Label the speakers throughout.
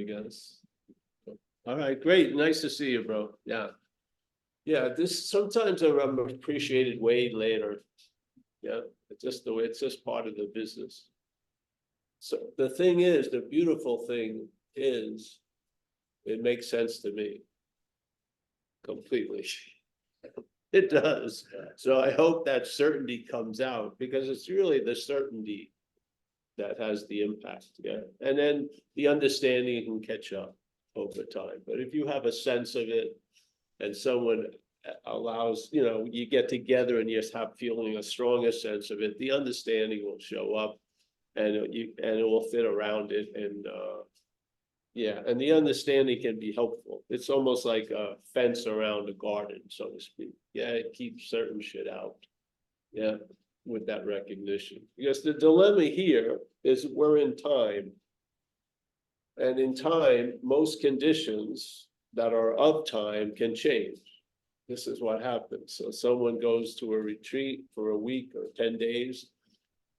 Speaker 1: I guess. All right, great. Nice to see you, bro. Yeah. Yeah, this sometimes I'm appreciated way later. Yeah, it's just the way, it's just part of the business. So the thing is, the beautiful thing is, it makes sense to me. Completely. It does. So I hope that certainty comes out, because it's really the certainty that has the impact, yeah. And then the understanding can catch up over time. But if you have a sense of it and someone allows, you get together and you just have feeling a stronger sense of it, the understanding will show up, and it will fit around it. And yeah, and the understanding can be helpful. It's almost like a fence around a garden, so to speak. Yeah, it keeps certain shit out. Yeah, with that recognition. Because the dilemma here is we're in time. And in time, most conditions that are of time can change. This is what happens. So someone goes to a retreat for a week or 10 days,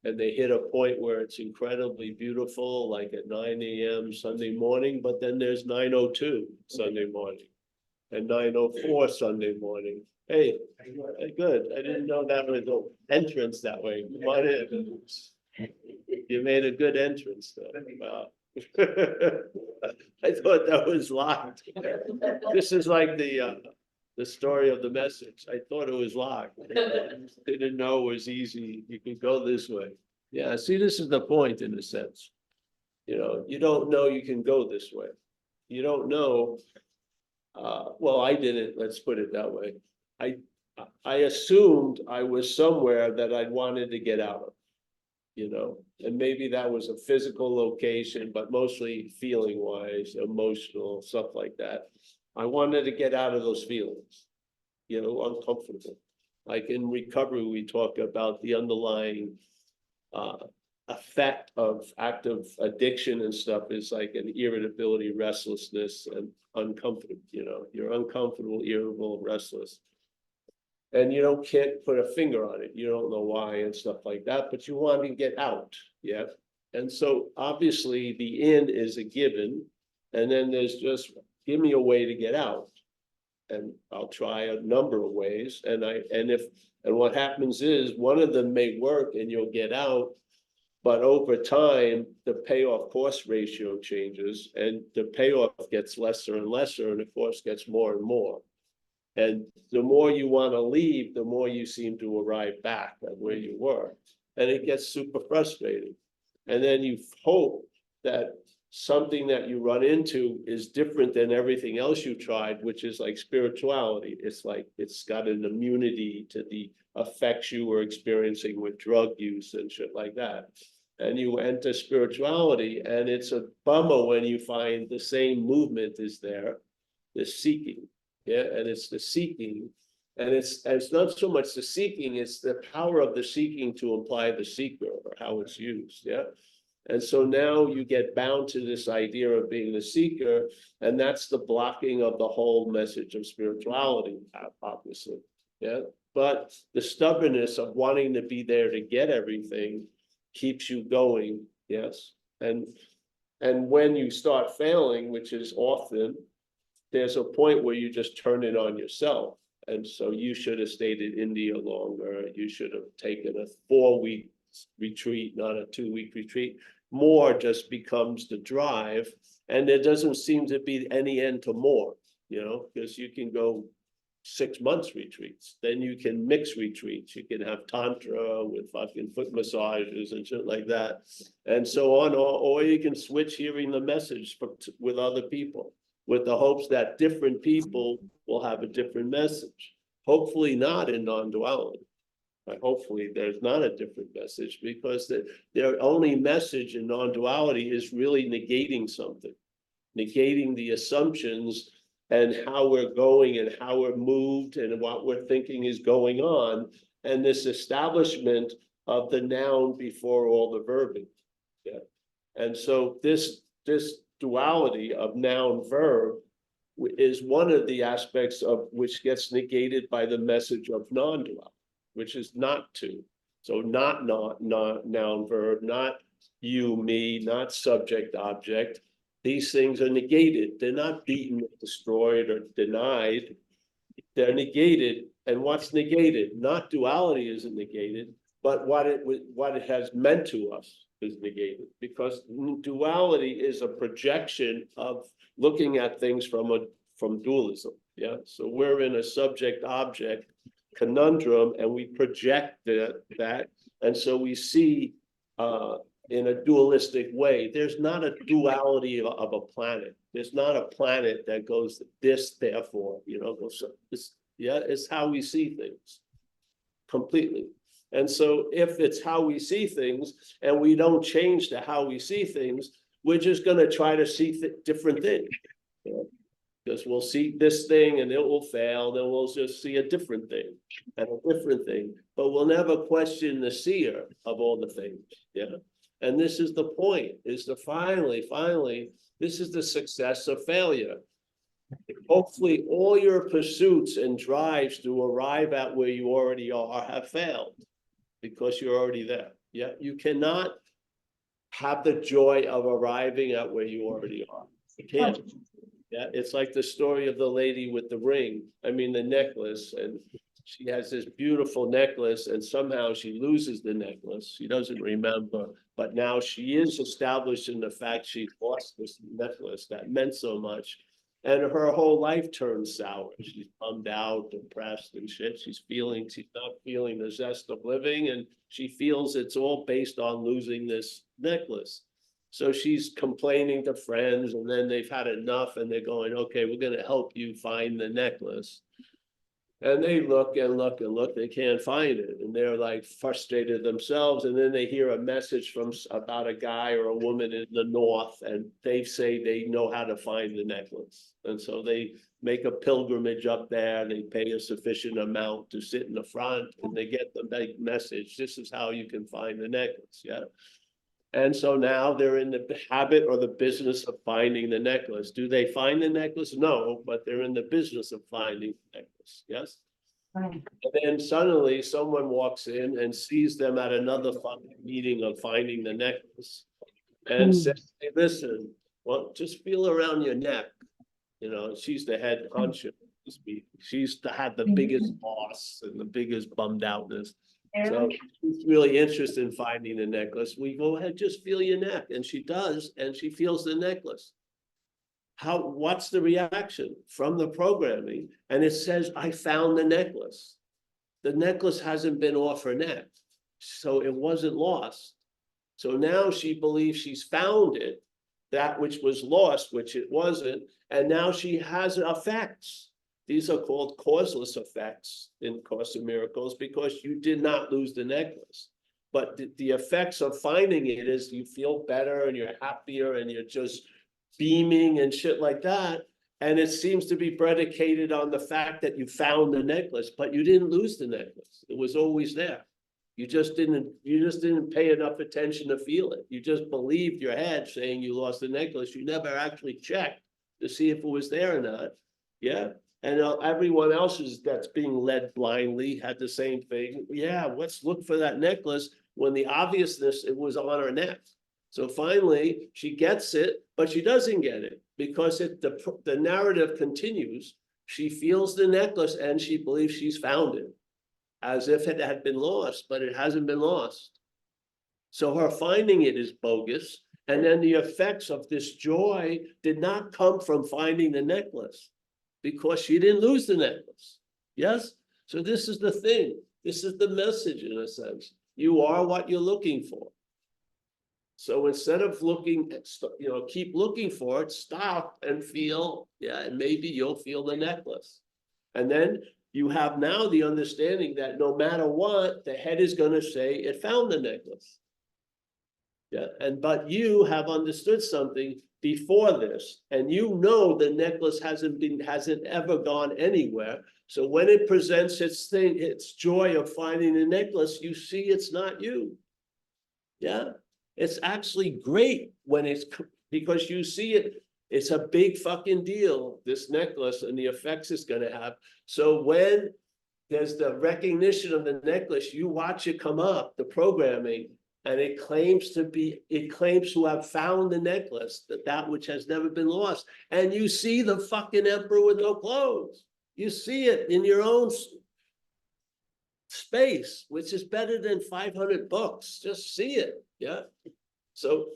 Speaker 1: and they hit a point where it's incredibly beautiful, like at 9 a.m. Sunday morning, but then there's 9:02 Sunday morning and 9:04 Sunday morning. Hey, good. I didn't know that was an entrance that way. Come on in. You made a good entrance though. Wow. I thought that was locked. This is like the story of the message. I thought it was locked. Didn't know it was easy. You could go this way. Yeah, see, this is the point in a sense. You don't know you can go this way. You don't know. Well, I didn't, let's put it that way. I assumed I was somewhere that I wanted to get out of, and maybe that was a physical location, but mostly feeling wise, emotional, stuff like that. I wanted to get out of those feelings, uncomfortable. Like in recovery, we talk about the underlying effect of active addiction and stuff is like an irritability, restlessness, and uncomfortable. You're uncomfortable, irritable, restless. And can't put a finger on it. You don't know why and stuff like that, but you want to get out. Yeah. And so obviously the in is a given. And then there's just, give me a way to get out. And I'll try a number of ways. And what happens is one of them may work and you'll get out, but over time, the payoff cost ratio changes and the payoff gets lesser and lesser and the cost gets more and more. And the more you want to leave, the more you seem to arrive back at where you were. And it gets super frustrating. And then you hope that something that you run into is different than everything else you tried, which is like spirituality. It's like it's got an immunity to the effects you were experiencing with drug use and shit like that. And you enter spirituality, and it's a bummer when you find the same movement is there, the seeking. Yeah, and it's the seeking, and it's not so much the seeking, it's the power of the seeking to imply the seeker or how it's used. Yeah. And so now you get bound to this idea of being the seeker, and that's the blocking of the whole message of spirituality, obviously. Yeah. But the stubbornness of wanting to be there to get everything keeps you going. Yes. And when you start failing, which is often, there's a point where you just turn it on yourself. And so you should have stayed in India longer. You should have taken a 4-week retreat, not a 2-week retreat. More just becomes the drive. And there doesn't seem to be any end to more, because you can go 6 months retreats. Then you can mix retreats. You can have tantra with fucking foot massages and shit like that. And so on, or you can switch hearing the message with other people, with the hopes that different people will have a different message. Hopefully not in non-duality. Hopefully there's not a different message, because their only message in non-duality is really negating something, negating the assumptions and how we're going and how we're moved and what we're thinking is going on, and this establishment of the noun before all the verbing. Yeah. And so this duality of noun verb is one of the aspects of which gets negated by the message of non-duality, which is not to. So not noun verb, not you, me, not subject object, these things are negated. They're not beaten, destroyed, or denied. They're negated. And what's negated? Not duality isn't negated, but what it has meant to us is negated, because duality is a projection of looking at things from dualism. Yeah. So we're in a subject-object conundrum, and we project that, and so we see in a dualistic way. There's not a duality of a planet. There's not a planet that goes this, therefore, it's how we see things completely. And so if it's how we see things and we don't change to how we see things, we're just going to try to see different things. Because we'll see this thing and it will fail, then we'll just see a different thing and a different thing, but we'll never question the seer of all the things. Yeah. And this is the point, is to finally, this is the success of failure. Hopefully all your pursuits and drives to arrive at where you already are have failed, because you're already there. Yeah. You cannot have the joy of arriving at where you already are. You can't. Yeah, it's like the story of the lady with the ring, the necklace, and she has this beautiful necklace, and somehow she loses the necklace. She doesn't remember, but now she is established in the fact she lost this necklace that meant so much, and her whole life turns sour. She's bummed out, depressed and shit. She's not feeling the zest of living, and she feels it's all based on losing this necklace. So she's complaining to friends, and then they've had enough, and they're going, okay, we're going to help you find the necklace. And they look and look and look, they can't find it. And they're like frustrated themselves. And then they hear a message about a guy or a woman in the north, and they say they know how to find the necklace. And so they make a pilgrimage up there. They pay a sufficient amount to sit in the front, and they get the message. This is how you can find the necklace. Yeah. And so now they're in the habit or the business of finding the necklace. Do they find the necklace? No, but they're in the business of finding the necklace. Yes. Right. And then suddenly someone walks in and sees them at another meeting of finding the necklace, and says, hey, listen, well, just feel around your neck. She's the head honcho. She's had the biggest loss and the biggest bummed outness. So she's really interested in finding the necklace. We go ahead, just feel your neck. And she does, and she feels the necklace. What's the reaction from the programming? And it says, I found the necklace. The necklace hasn't been off her neck, so it wasn't lost. So now she believes she's found it, that which was lost, which it wasn't. And now she has effects. These are called causeless effects in Course in Miracles, because you did not lose the necklace. But the effects of finding it is you feel better and you're happier and you're just beaming and shit like that. And it seems to be predicated on the fact that you found the necklace, but you didn't lose the necklace. It was always there. You just didn't pay enough attention to feel it. You just believed your head saying you lost the necklace. You never actually checked to see if it was there or not. Yeah. And everyone else that's being led blindly had the same thing. Yeah, let's look for that necklace, when the obviousness, it was on her neck. So finally, she gets it, but she doesn't get it, because the narrative continues. She feels the necklace and she believes she's found it, as if it had been lost, but it hasn't been lost. So her finding it is bogus. And then the effects of this joy did not come from finding the necklace, because she didn't lose the necklace. Yes? So this is the thing. This is the message, in a sense. You are what you're looking for. So instead of keep looking for it, stop and feel, and maybe you'll feel the necklace. And then you have now the understanding that no matter what, the head is going to say it found the necklace. Yeah. But you have understood something before this, and the necklace hasn't ever gone anywhere. So when it presents its joy of finding the necklace, you see it's not you. Yeah, it's actually great because you see it. It's a big fucking deal, this necklace, and the effects it's going to have. So when there's the recognition of the necklace, you watch it come up, the programming, And it claims to have found the necklace, that which has never been lost. And you see the fucking emperor with no clothes. You see it in your own space, which is better than 500 books. Just see it. Yeah. So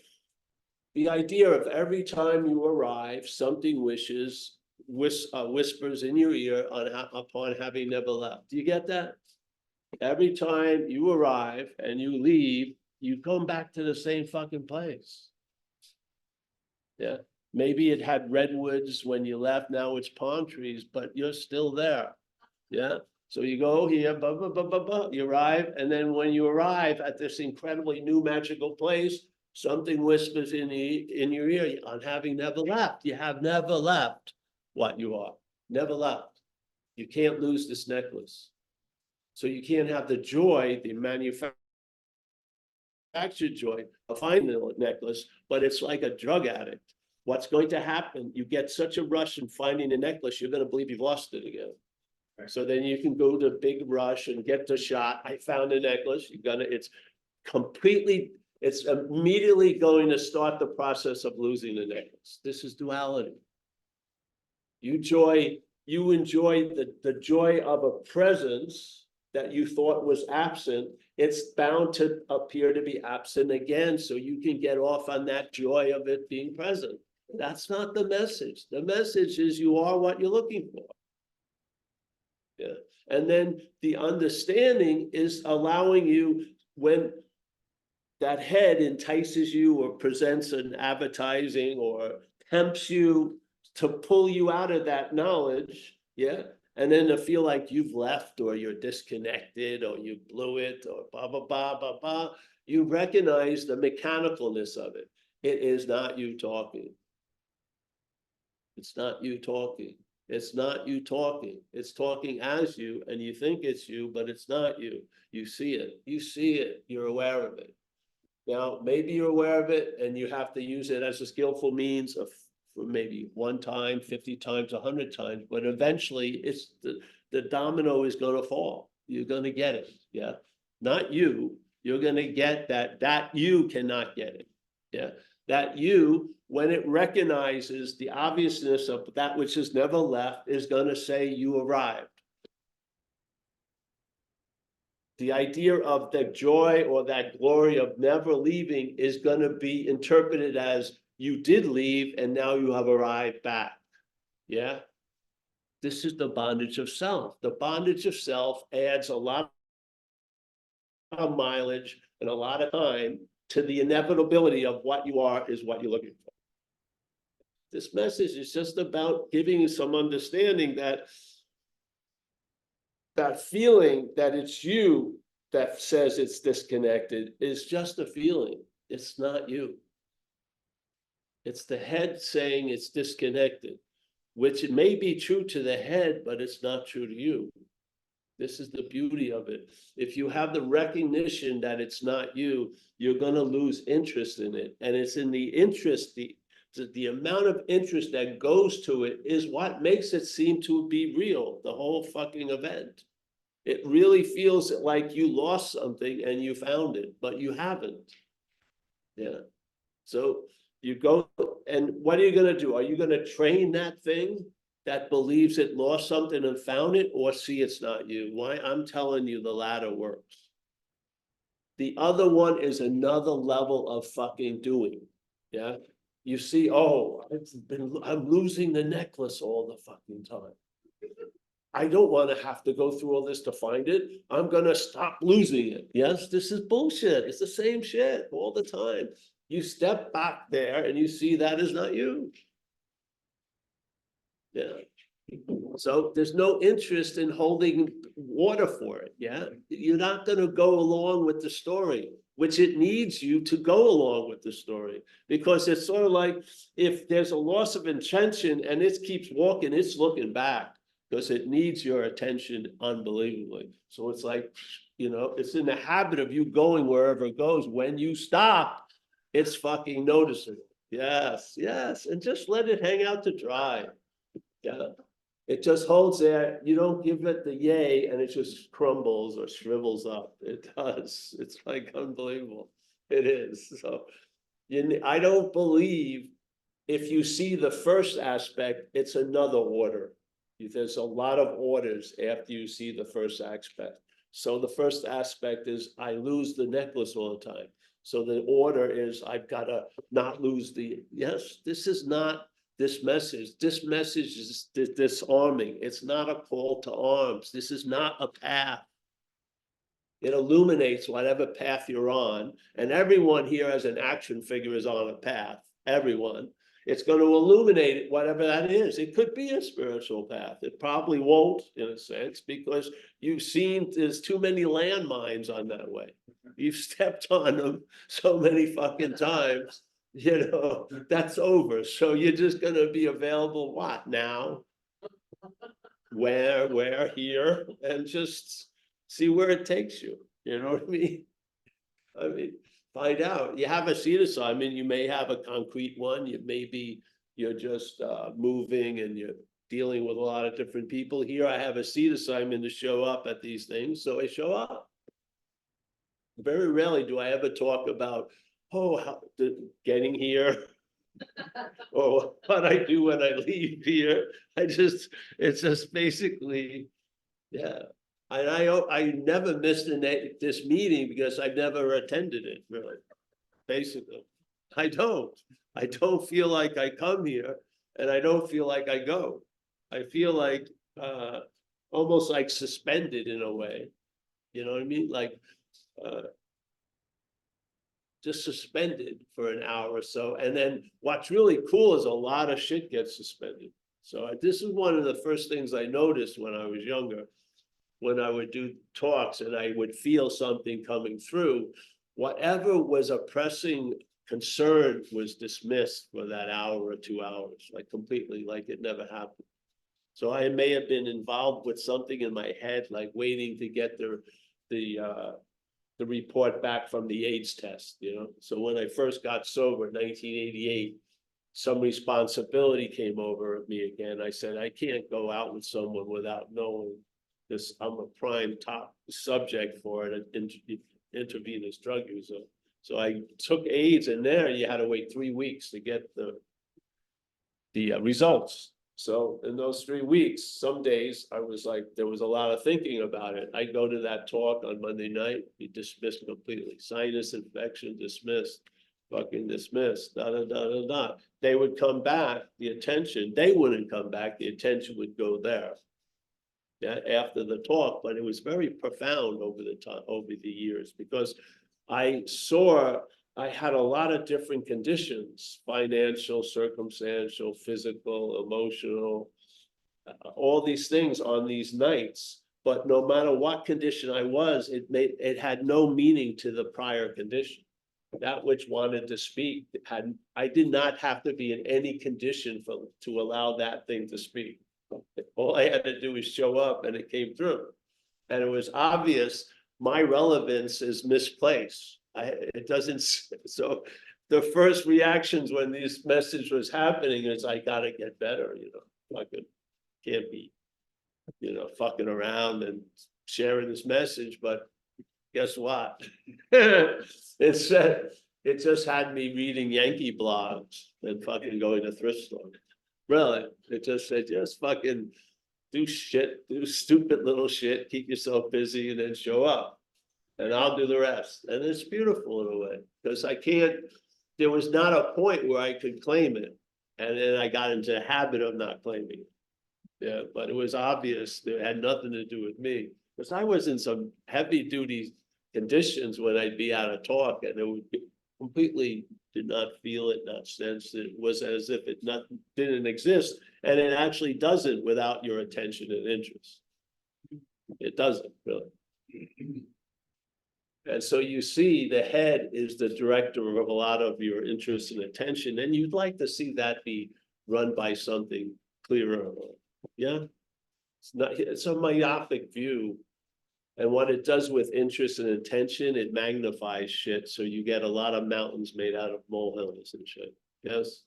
Speaker 1: the idea of every time you arrive, something whispers in your ear upon having never left. Do you get that? Every time you arrive and you leave, you come back to the same fucking place. Yeah. Maybe it had redwoods when you left, now it's palm trees, but you're still there. Yeah. So you go here, blah, blah, blah, blah, blah, you arrive, and then when you arrive at this incredibly new magical place, something whispers in your ear on having never left. You have never left what you are. Never left. You can't lose this necklace. So you can't have the joy, the manufactured joy of finding the necklace, but it's like a drug addict. What's going to happen? You get such a rush in finding a necklace, you're going to believe you've lost it again. Right. So then you can go to big rush and get the shot. I found a necklace. It's immediately going to start the process of losing the necklace. This is duality. You enjoy the joy of a presence that you thought was absent. It's bound to appear to be absent again, so you can get off on that joy of it being present. That's not the message. The message is you are what you're looking for. Yeah. And then the understanding is allowing you, when that head entices you or presents an advertising or tempts you to pull you out of that knowledge, yeah, and then to feel like you've left or you're disconnected or you blew it or blah, blah, blah, blah, blah, you recognize the mechanicalness of it. It is not you talking. It's not you talking. It's not you talking. It's talking as you, and you think it's you, but it's not you. You see it. You see it. You're aware of it. Now, maybe you're aware of it and you have to use it as a skillful means of, for maybe 1 time, 50 times, 100 times, but eventually it's the domino is going to fall. You're going to get it. Yeah. Not you. You're going to get that you cannot get it. Yeah. That you, when it recognizes the obviousness of that which has never left, is going to say you arrived. The idea of the joy or that glory of never leaving is going to be interpreted as you did leave and now you have arrived back. Yeah. This is the bondage of self. The bondage of self adds a lot of mileage and a lot of time to the inevitability of what you are is what you're looking for. This message is just about giving you some understanding that that feeling that it's you that says it's disconnected is just a feeling. It's not you. It's the head saying it's disconnected, which it may be true to the head, but it's not true to you. This is the beauty of it. If you have the recognition that it's not you, you're going to lose interest in it. And it's in the interest, the amount of interest that goes to it is what makes it seem to be real, the whole fucking event. It really feels like you lost something and you found it, but you haven't. Yeah. So you go, and what are you going to do? Are you going to train that thing that believes it lost something and found it, or see it's not you? Why? I'm telling you, the latter works. The other one is another level of fucking doing. Yeah. You see, oh, I'm losing the necklace all the fucking time. I don't want to have to go through all this to find it. I'm going to stop losing it. Yes, this is bullshit. It's the same shit all the time. You step back there and you see that is not you. Yeah. So there's no interest in holding water for it. Yeah. You're not going to go along with the story, which it needs you to go along with the story, because it's sort of like if there's a loss of intention and it keeps walking, it's looking back because it needs your attention unbelievably. So it's like, you know, it's in the habit of you going wherever it goes. When you stop, it's fucking noticeable. Yes, yes. And just let it hang out to dry. Yeah. It just holds there. You don't give it the yay and it just crumbles or shrivels up. It does. It's like unbelievable. It is. So I don't believe if you see the first aspect, it's another order. There's a lot of orders after you see the first aspect. So the first aspect is I lose the necklace all the time. So the order is I've got to not lose the, yes, this is not this message. This message is disarming. It's not a call to arms. This is not a path. It illuminates whatever path you're on. And everyone here as an action figure is on a path. Everyone. It's going to illuminate whatever that is. It could be a spiritual path. It probably won't, in a sense, because you've seen there's too many landmines on that way. You've stepped on them so many fucking times, that's over. So you're just going to be available, what, now? Where, here, and just see where it takes you. You know what I mean, find out. You have a seed assignment, you may have a concrete one, you're just moving and you're dealing with a lot of different people. Here I have a seed assignment to show up at these things, so I show up. Very rarely do I ever talk about, getting here or what I do when I leave here. It's just basically, yeah. And I never missed this meeting because I've never attended it, really, basically. I don't feel like I come here and I don't feel like I go. I feel like almost like suspended in a way. You know what I mean? Like just suspended for an hour or so. And then what's really cool is a lot of shit gets suspended. So this is one of the first things I noticed when I was younger. When I would do talks and I would feel something coming through, whatever was a pressing concern was dismissed for that hour or 2 hours, like completely, like it never happened. So I may have been involved with something in my head, like waiting to get the report back from the AIDS test, So when I first got sober in 1988, some responsibility came over me again. I said, I can't go out with someone without knowing this. I'm a prime top subject for an intravenous drug user. So I took AIDS, and there you had to wait 3 weeks to get the results. So in those 3 weeks, some days I was like, there was a lot of thinking about it. I go to that talk on Monday night, be dismissed completely. Sinus infection, dismissed, fucking dismissed, da. They would come back, the attention, they wouldn't come back, the attention would go there. Yeah, after the talk, but it was very profound over the years, because I saw I had a lot of different conditions: financial, circumstantial, physical, emotional, all these things on these nights. But no matter what condition I was, it had no meaning to the prior condition. That which wanted to speak I did not have to be in any condition to allow that thing to speak. All I had to do was show up, and it came through. And it was obvious my relevance is misplaced. It doesn't. So the first reactions when this message was happening is, I gotta get better. Fucking can't be, fucking around and sharing this message. But guess what? It just had me reading Yankee blogs and fucking going to thrift stores. Really, it just said, just fucking do stupid little shit, keep yourself busy, and then show up, and I'll do the rest. And it's beautiful in a way, because there was not a point where I could claim it. And then I got into the habit of not claiming it. Yeah, but it was obvious it had nothing to do with me, because I was in some heavy duty conditions when I'd be out of talk, and it would be completely did not feel it, not sense it. It was as if it didn't exist, and it actually doesn't without your attention and interest. It doesn't really. And so you see, the head is the director of a lot of your interest and attention, and you'd like to see that be run by something clearer. Yeah, it's a myopic view. And what it does with interest and attention, it magnifies shit. So you get a lot of mountains made out of molehills and shit. Yes.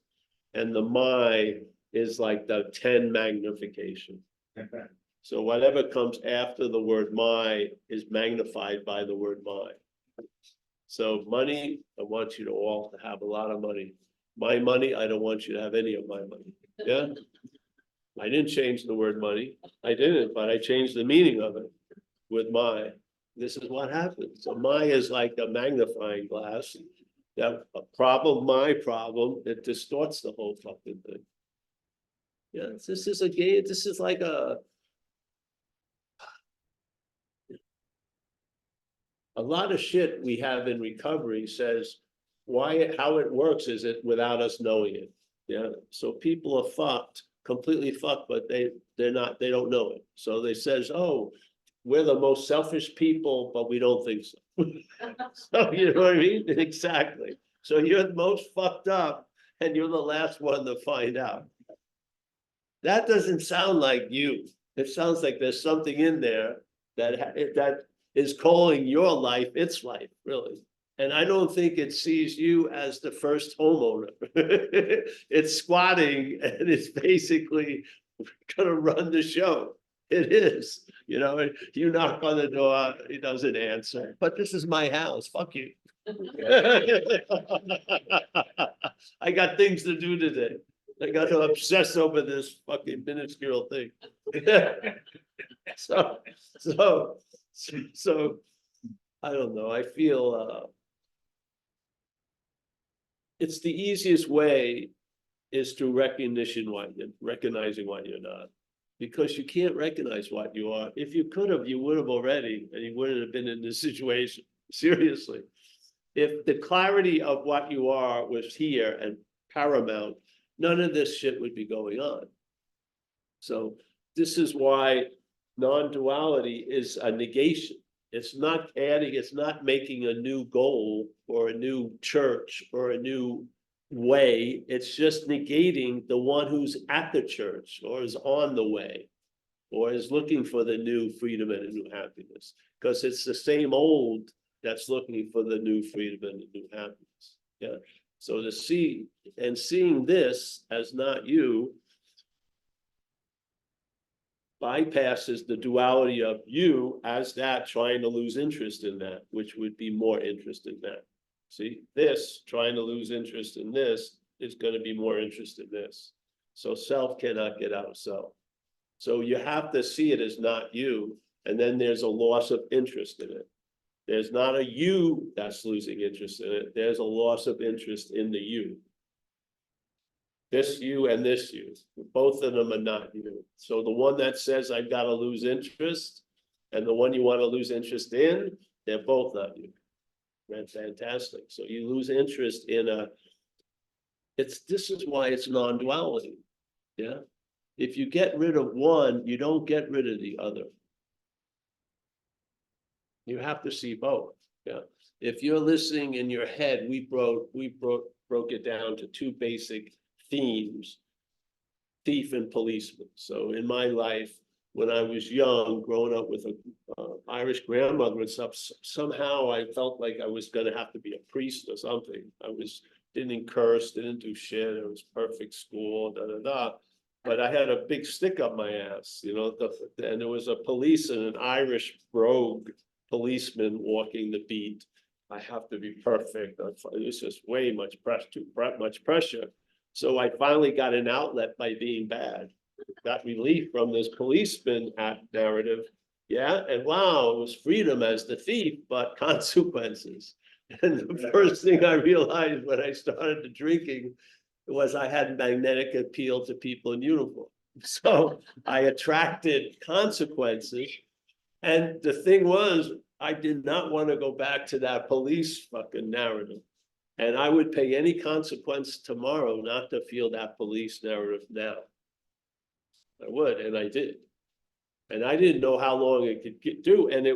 Speaker 1: And the my is like the 10 magnification. So whatever comes after the word my is magnified by the word my. So money, I want you to all to have a lot of money. My money, I don't want you to have any of my money. Yeah. I didn't change the word money. I didn't, but I changed the meaning of it with my. This is what happens. So my is like a magnifying glass. That a problem, my problem, it distorts the whole fucking thing. Yeah, this is a game. This is like a lot of shit we have in recovery says how it works is it without us knowing it. Yeah. So people are fucked, completely fucked, but they don't know it. So they says, oh, we're the most selfish people, but we don't think so. So you know what I mean? Exactly. So you're the most fucked up and you're the last one to find out. That doesn't sound like you. It sounds like there's something in there that is calling your life its life, really. And I don't think it sees you as the first homeowner. It's squatting and it's basically gonna run the show. It is, you know, you knock on the door, he doesn't answer, but this is my house, fuck you. I got things to do today. I got to obsess over this fucking minuscule thing. So, I don't know, I feel, it's the easiest way is through recognizing why you're not. Because you can't recognize what you are. If you could have, you would have already, and you wouldn't have been in this situation. Seriously. If the clarity of what you are was here and paramount, none of this shit would be going on. So this is why non-duality is a negation. It's not adding, it's not making a new goal or a new church or a new way. It's just negating the one who's at the church or is on the way or is looking for the new freedom and a new happiness, because it's the same old that's looking for the new freedom and the new happiness. Yeah. So to see and seeing this as not you bypasses the duality of you as that trying to lose interest in that, which would be more interest in that. See, this trying to lose interest in this is going to be more interest in this. So self cannot get out of self. So you have to see it as not you, and then there's a loss of interest in it. There's not a you that's losing interest in it. There's a loss of interest in the you. This you and this you, both of them are not you. So the one that says I've got to lose interest and the one you want to lose interest in, they're both not you. That's fantastic. So you lose interest in this is why it's non-duality. Yeah. If you get rid of one, you don't get rid of the other. You have to see both. Yeah. If you're listening in your head, we broke it down to two basic themes: thief and policeman. So in my life, when I was young, growing up with an Irish grandmother and stuff, somehow I felt like I was going to have to be a priest or something. Didn't curse, didn't do shit. It was perfect school, But I had a big stick up my ass, you know, and there was a police and an Irish rogue policeman walking the beat. I have to be perfect. It's just way much pressure, too much pressure. So I finally got an outlet by being bad. Got relief from this policeman narrative. Yeah, and wow, it was freedom as the thief, but consequences. And the first thing I realized when I started the drinking was I had magnetic appeal to people in uniform. So I attracted consequences. And the thing was, I did not want to go back to that police fucking narrative. And I would pay any consequence tomorrow not to feel that police narrative now. I would, and I did. And I didn't know how long it could do. And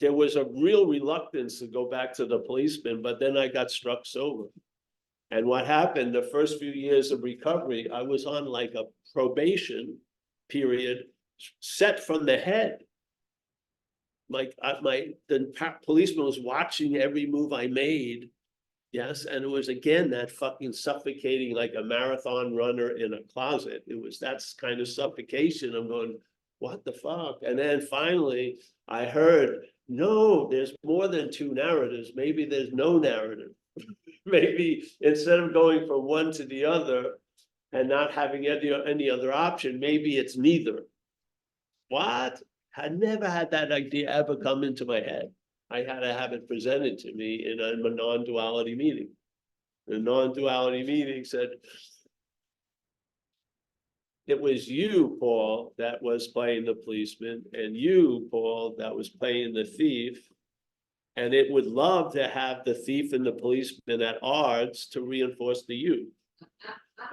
Speaker 1: there was a real reluctance to go back to the policeman, but then I got struck sober. And what happened, the first few years of recovery, I was on like a probation period set from the head. The policeman was watching every move I made. Yes, and it was again that fucking suffocating like a marathon runner in a closet. That's kind of suffocation. I'm going, what the fuck? And then finally I heard no, there's more than two narratives. Maybe there's no narrative. Maybe instead of going from one to the other and not having any other option, maybe it's neither. What? I never had that idea ever come into my head. I had to have it presented to me in a non-duality meeting. The non-duality meeting said, it was you, Paul, that was playing the policeman, and you, Paul, that was playing the thief. And it would love to have the thief and the policeman at odds to reinforce the you.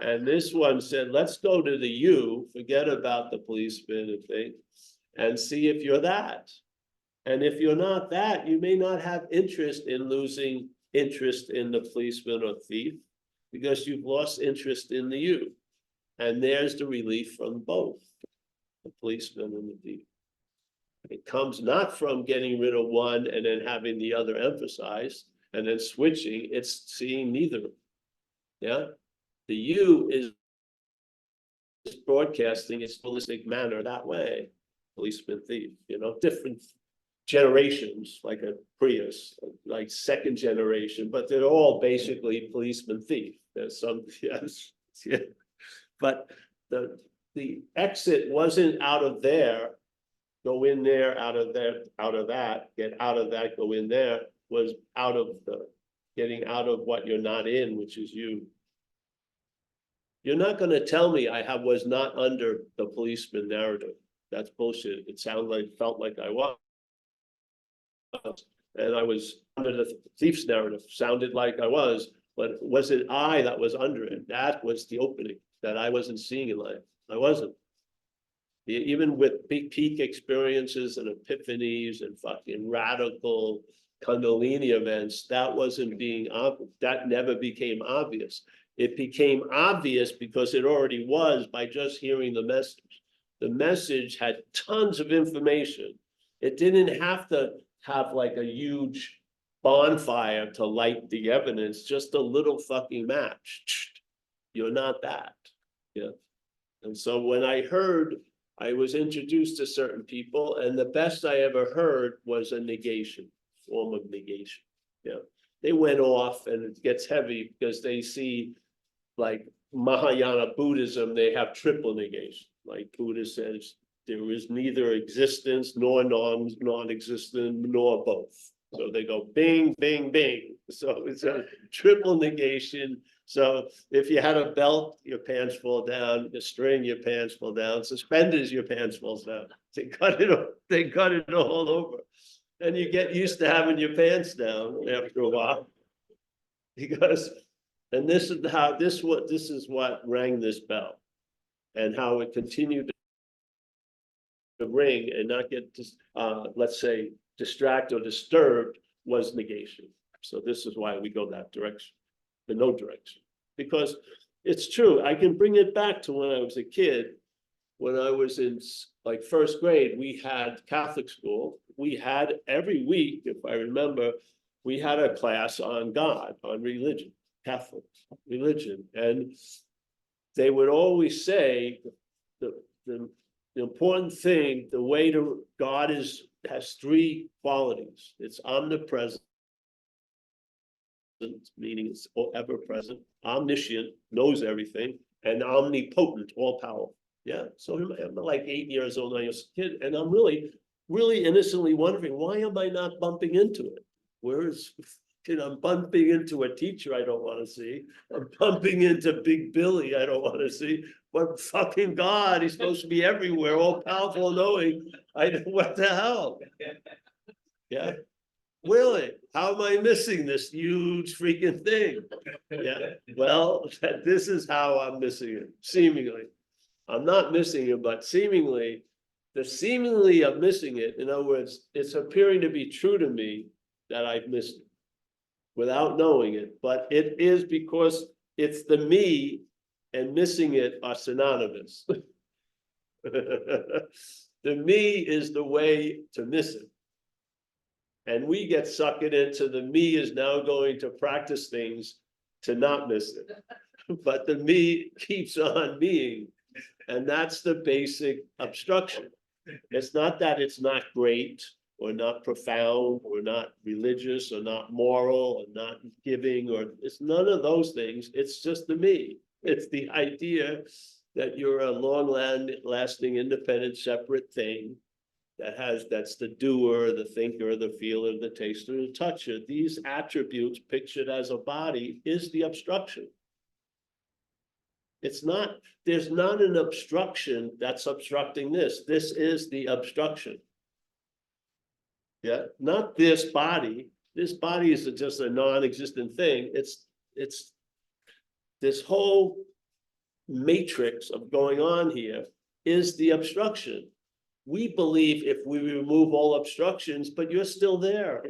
Speaker 1: And this one said, let's go to the you, forget about the policeman and thing, and see if you're that. And if you're not that, you may not have interest in losing interest in the policeman or thief, because you've lost interest in the you. And there's the relief from both, the policeman and the thief. It comes not from getting rid of one and then having the other emphasized and then switching, it's seeing neither. Yeah. The you is broadcasting its holistic manner that way. Policeman, thief, different generations, like a Prius, like second generation, but they're all basically policeman, thief. There's some, yes, yeah. But the exit wasn't out of there, go in there, out of there, out of that, get out of that, go in there, was out of getting out of what you're not in, which is you. You're not going to tell me I was not under the policeman narrative. That's bullshit. It felt like I was. And I was under the thief's narrative, sounded like I was, but was it I that was under it? That was the opening that I wasn't seeing in life. I wasn't. Even with big peak experiences and epiphanies and fucking radical Kundalini events, that wasn't being obvious. That never became obvious. It became obvious because it already was by just hearing the message. The message had tons of information. It didn't have to have like a huge bonfire to light the evidence, just a little fucking match. You're not that. Yeah. And so when I was introduced to certain people, and the best I ever heard was a negation, form of negation. Yeah. They went off, and it gets heavy because they see, like Mahayana Buddhism, they have triple negation. Like Buddha says, there is neither existence nor non-existent nor both. So they go bing, bing, bing. So it's a triple negation. So if you had a belt, your pants fall down, a string, your pants fall down, suspenders, your pants falls down. They cut it all over. And you get used to having your pants down after a while. Because, and this is what rang this bell, and how it continued to ring and not get, let's say, distracted or disturbed, was negation. So this is why we go that direction, the no direction. Because it's true, I can bring it back to when I was a kid. When I was in like first grade, we had Catholic school. We had every week, if I remember, we had a class on God, on religion, Catholic religion. And they would always say the important thing, the way to God has three qualities. It's omnipresent, meaning it's ever present, omniscient, knows everything, and omnipotent, all powerful. Yeah. So I'm like 8 years old, I was a kid, and I'm really innocently wondering, why am I not bumping into it? I'm bumping into a teacher I don't want to see. I'm bumping into Big Billy I don't want to see. But fucking God, he's supposed to be everywhere, all powerful, knowing. What the hell? Yeah. Really? How am I missing this huge freaking thing? Yeah. Well, this is how I'm missing it, seemingly. I'm not missing it, but seemingly, I'm missing it. In other words, it's appearing to be true to me that I've missed it without knowing it. But it is because it's the me and missing it are synonymous. The me is the way to miss it. And we get sucked into the me is now going to practice things to not miss it. But the me keeps on being. And that's the basic obstruction. It's not that it's not great or not profound, or not religious, or not moral, or not giving, or it's none of those things. It's just the me. It's the idea that you're a long-lasting, independent, separate thing that's the doer, the thinker, the feeler, the taster, the toucher. These attributes pictured as a body is the obstruction. It's not, there's not an obstruction that's obstructing this. This is the obstruction. Yeah, not this body. This body is just a non-existent thing. It's this whole matrix of going on here is the obstruction. We believe if we remove all obstructions, but you're still there.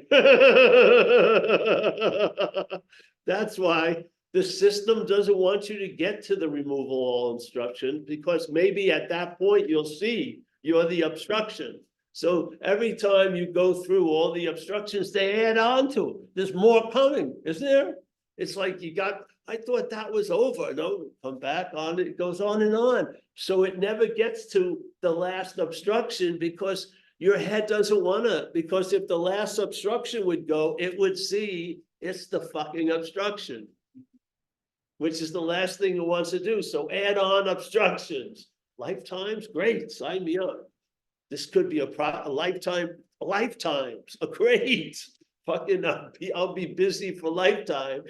Speaker 1: That's why the system doesn't want you to get to the removal of all obstruction, because maybe at that point you'll see you're the obstruction. So every time you go through all the obstructions, they add on to it. There's more coming, isn't there? It's like you got, I thought that was over. No, come back on, it goes on and on. So it never gets to the last obstruction, because your head doesn't want to, because if the last obstruction would go, it would see it's the fucking obstruction, which is the last thing it wants to do. So add on obstructions. Lifetimes, great, sign me up. This could be a lifetime, lifetimes, a great fucking, I'll be busy for lifetime,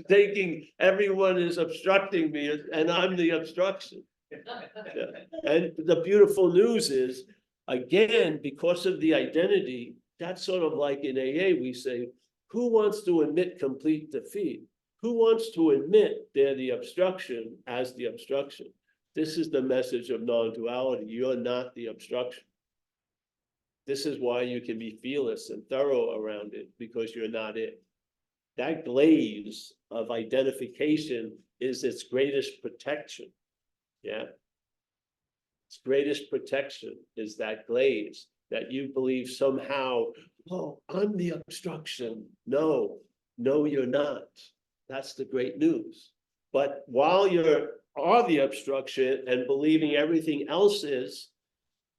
Speaker 1: thinking everyone is obstructing me and I'm the obstruction. Yeah. And the beautiful news is, again, because of the identity, that's sort of like in AA, we say, who wants to admit complete defeat? Who wants to admit they're the obstruction as the obstruction? This is the message of non-duality. You're not the obstruction. This is why you can be fearless and thorough around it, because you're not it. That glaze of identification is its greatest protection. Yeah. Its greatest protection is that glaze that you believe somehow, oh, I'm the obstruction. No, you're not. That's the great news. But while you are the obstruction and believing everything else is,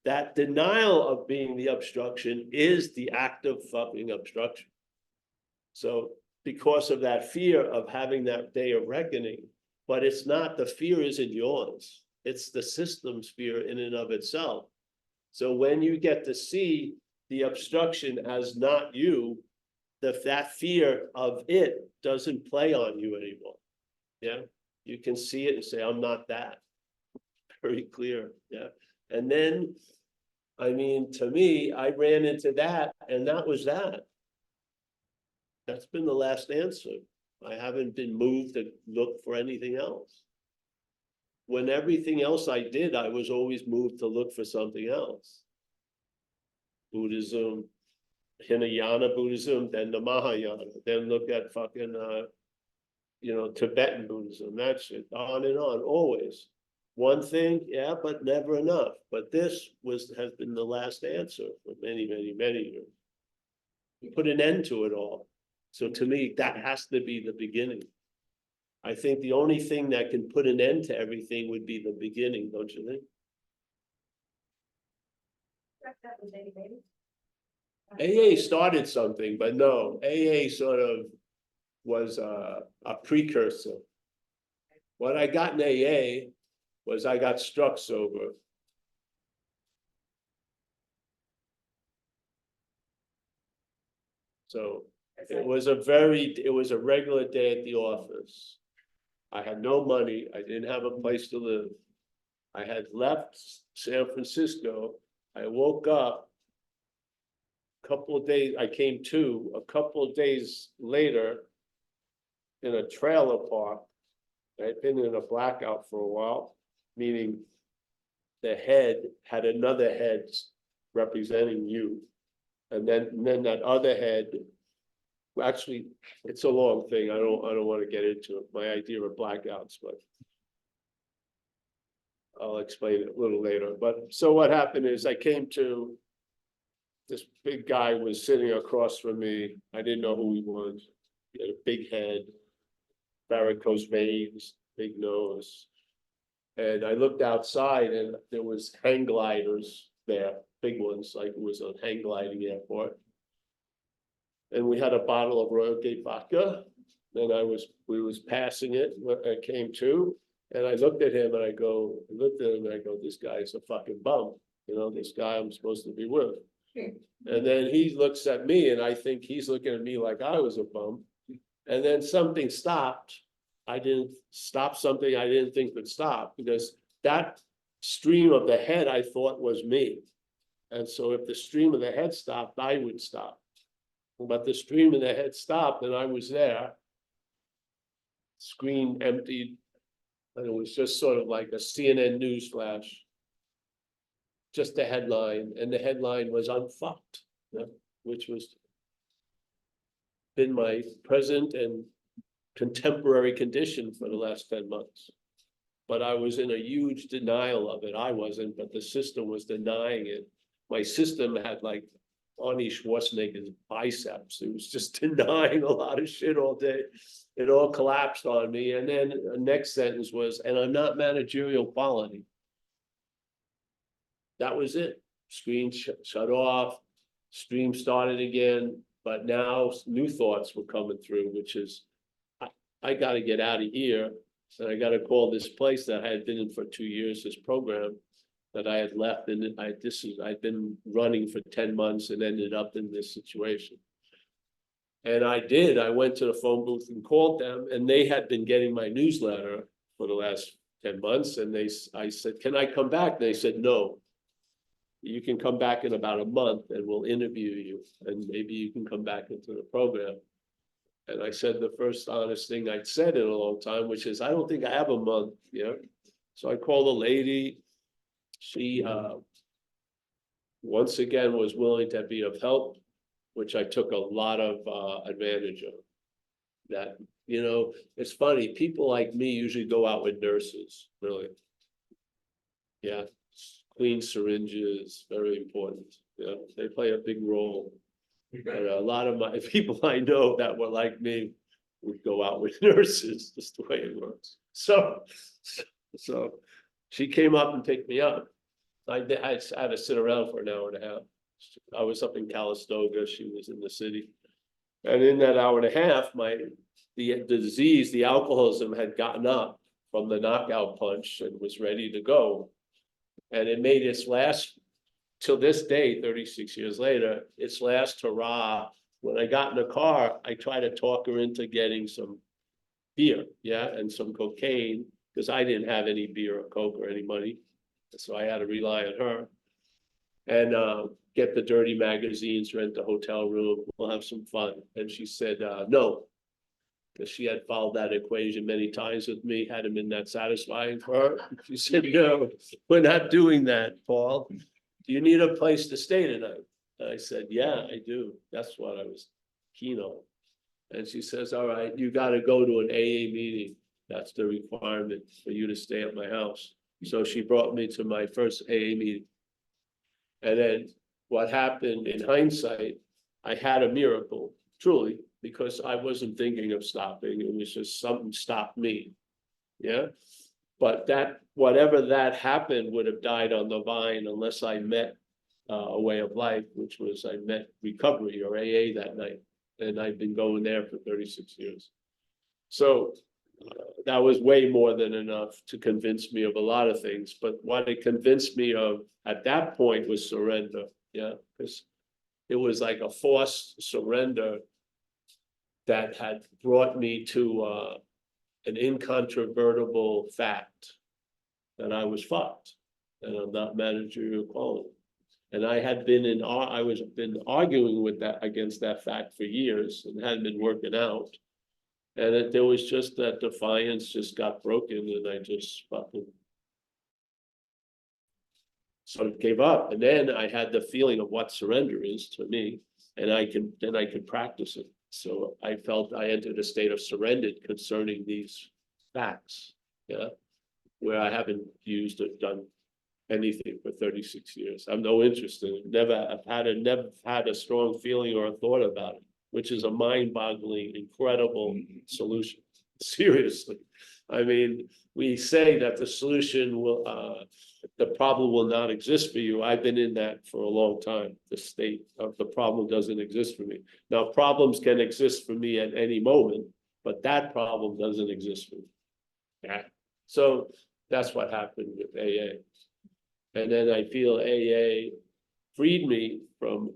Speaker 1: that denial of being the obstruction is the active fucking obstruction. So because of that fear of having that day of reckoning, but it's not, the fear isn't yours. It's the system's fear in and of itself. So when you get to see the obstruction as not you, that fear of it doesn't play on you anymore. Yeah, you can see it and say, I'm not that. Very clear. Yeah. And then, I mean, to me, I ran into that, and that was that. That's been the last answer. I haven't been moved to look for anything else. When everything else I did, I was always moved to look for something else. Buddhism, Hinayana Buddhism, then the Mahayana, then look at fucking, Tibetan Buddhism, that shit, on and on, always. One thing, yeah, but never enough. But this has been the last answer for many, many, many years. We put an end to it all. So to me, that has to be the beginning. I think the only thing that can put an end to everything would be the beginning, don't you think? AA started something, but no, AA sort of was a precursor. What I got in AA was I got struck sober. So it was a regular day at the office. I had no money. I didn't have a place to live. I had left San Francisco. I woke up a couple of days, I came to a couple of days later in a trailer park. I'd been in a blackout for a while, meaning the head had another head representing you. And then that other head, actually, it's a long thing. I don't want to get into it, my idea of blackouts, but I'll explain it a little later. But so what happened is I came to, this big guy was sitting across from me. I didn't know who he was. He had a big head, varicose veins, big nose. And I looked outside and there was hang gliders there. big ones, like it was a hang gliding airport. And we had a bottle of Royal Gate vodka, and we was passing it when I came to, and I looked at him and I looked at him and I go, this guy's a fucking bum, this guy I'm supposed to be with. And then he looks at me and I think he's looking at me like I was a bum. And then something stopped. I didn't stop something I didn't think would stop, because that stream of the head I thought was me. And so if the stream of the head stopped, I would stop. But the stream of the head stopped and I was there. Screen emptied. And it was just sort of like a CNN news flash. Just the headline. And the headline was "Unfucked," which was been my present and contemporary condition for the last 10 months. But I was in a huge denial of it. I wasn't, but the system was denying it. My system had like Arnie Schwarzenegger's biceps. It was just denying a lot of shit all day. It all collapsed on me. And then the next sentence was, and I'm not managerial quality. That was it. Screen shut off, stream started again, but now new thoughts were coming through, which is, I got to get out of here. And I got to call this place that I had been in for 2 years, this program that I had left. And I'd been running for 10 months and ended up in this situation. And I went to the phone booth and called them, and they had been getting my newsletter for the last 10 months. And I said, can I come back? They said, no, you can come back in about a month and we'll interview you. And maybe you can come back into the program. And I said the first honest thing I'd said in a long time, which is, I don't think I have a month, So I called a lady. She, once again, was willing to be of help, which I took a lot of advantage of. That, it's funny, people like me usually go out with nurses, really. Yeah, clean syringes, very important. They play a big role. But a lot of my people I know that were like me would go out with nurses, just the way it works. So she came up and picked me up. I had to sit around for an hour and a half. I was up in Calistoga, she was in the city. And in that hour and a half, the disease, the alcoholism had gotten up from the knockout punch and was ready to go. And it made its last, till this day, 36 years later, its last hurrah. When I got in the car, I tried to talk her into getting some beer, and some cocaine, because I didn't have any beer or coke or any money. So I had to rely on her. And get the dirty magazines, rent the hotel room, we'll have some fun. And she said, no, because she had followed that equation many times with me, hadn't been that satisfying for her. She said, no, we're not doing that, Paul. Do you need a place to stay tonight? And I said, yeah, I do. That's what I was keen on. And she says, all right, you got to go to an AA meeting. That's the requirement for you to stay at my house. So she brought me to my first AA meeting. And then what happened in hindsight, I had a miracle, truly, because I wasn't thinking of stopping. It was just something stopped me. But whatever that happened would have died on the vine unless I met a way of life, which was I met recovery or AA that night. And I've been going there for 36 years. So that was way more than enough to convince me of a lot of things. But what it convinced me of at that point was surrender. Because it was like a forced surrender that had brought me to an incontrovertible fact that I was fucked and I'm not managerial quality. And I had been been arguing with that against that fact for years and hadn't been working out. And there was just that defiance just got broken, and I just fucking sort of gave up. And then I had the feeling of what surrender is to me, and I could practice it. So I felt I entered a state of surrender concerning these facts, where I haven't used or done anything for 36 years. I'm no interest in it. Never had a strong feeling or a thought about it, which is a mind-boggling, incredible solution. Seriously. I mean, we say that the solution will, the problem will not exist for you. I've been in that for a long time. The state of the problem doesn't exist for me. Now, problems can exist for me at any moment, but that problem doesn't exist for me. Yeah. So that's what happened with AA. And then I feel AA freed me from,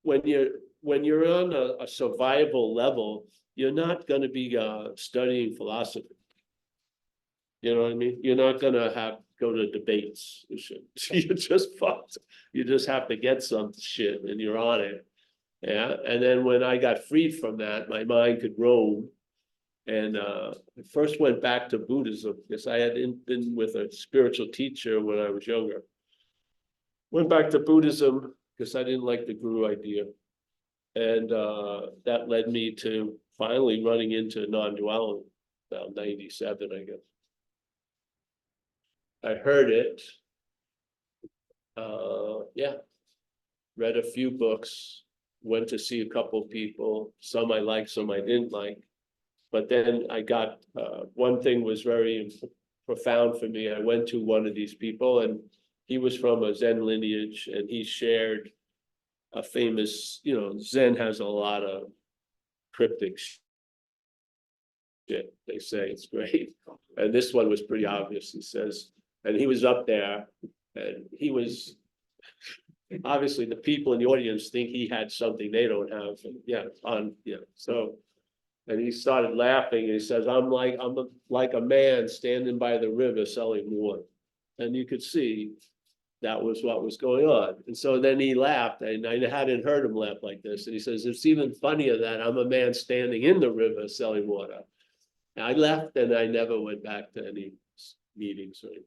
Speaker 1: when you're on a survival level, you're not going to be studying philosophy. You know what I mean? You're not going to go to debates and shit. You're just fucked. You just have to get some shit and you're on it. Yeah. And then when I got freed from that, my mind could roam. And I first went back to Buddhism because I had been with a spiritual teacher when I was younger. Went back to Buddhism because I didn't like the guru idea. And that led me to finally running into non-duality about 97, I guess. I heard it. Yeah. Read a few books, went to see a couple of people. Some I liked, some I didn't like. But then I got, one thing was very profound for me. I went to one of these people and he was from a Zen lineage and he shared a famous, Zen has a lot of cryptic shit. They say it's great. And this one was pretty obvious. He says, and he was up there and he was, obviously the people in the audience think he had something they don't have. And so, and he started laughing and he says, I'm like a man standing by the river selling water. And you could see that was what was going on. And so then he laughed, and I hadn't heard him laugh like this. And he says, it's even funnier that I'm a man standing in the river selling water. And I left and I never went back to any meetings or anything.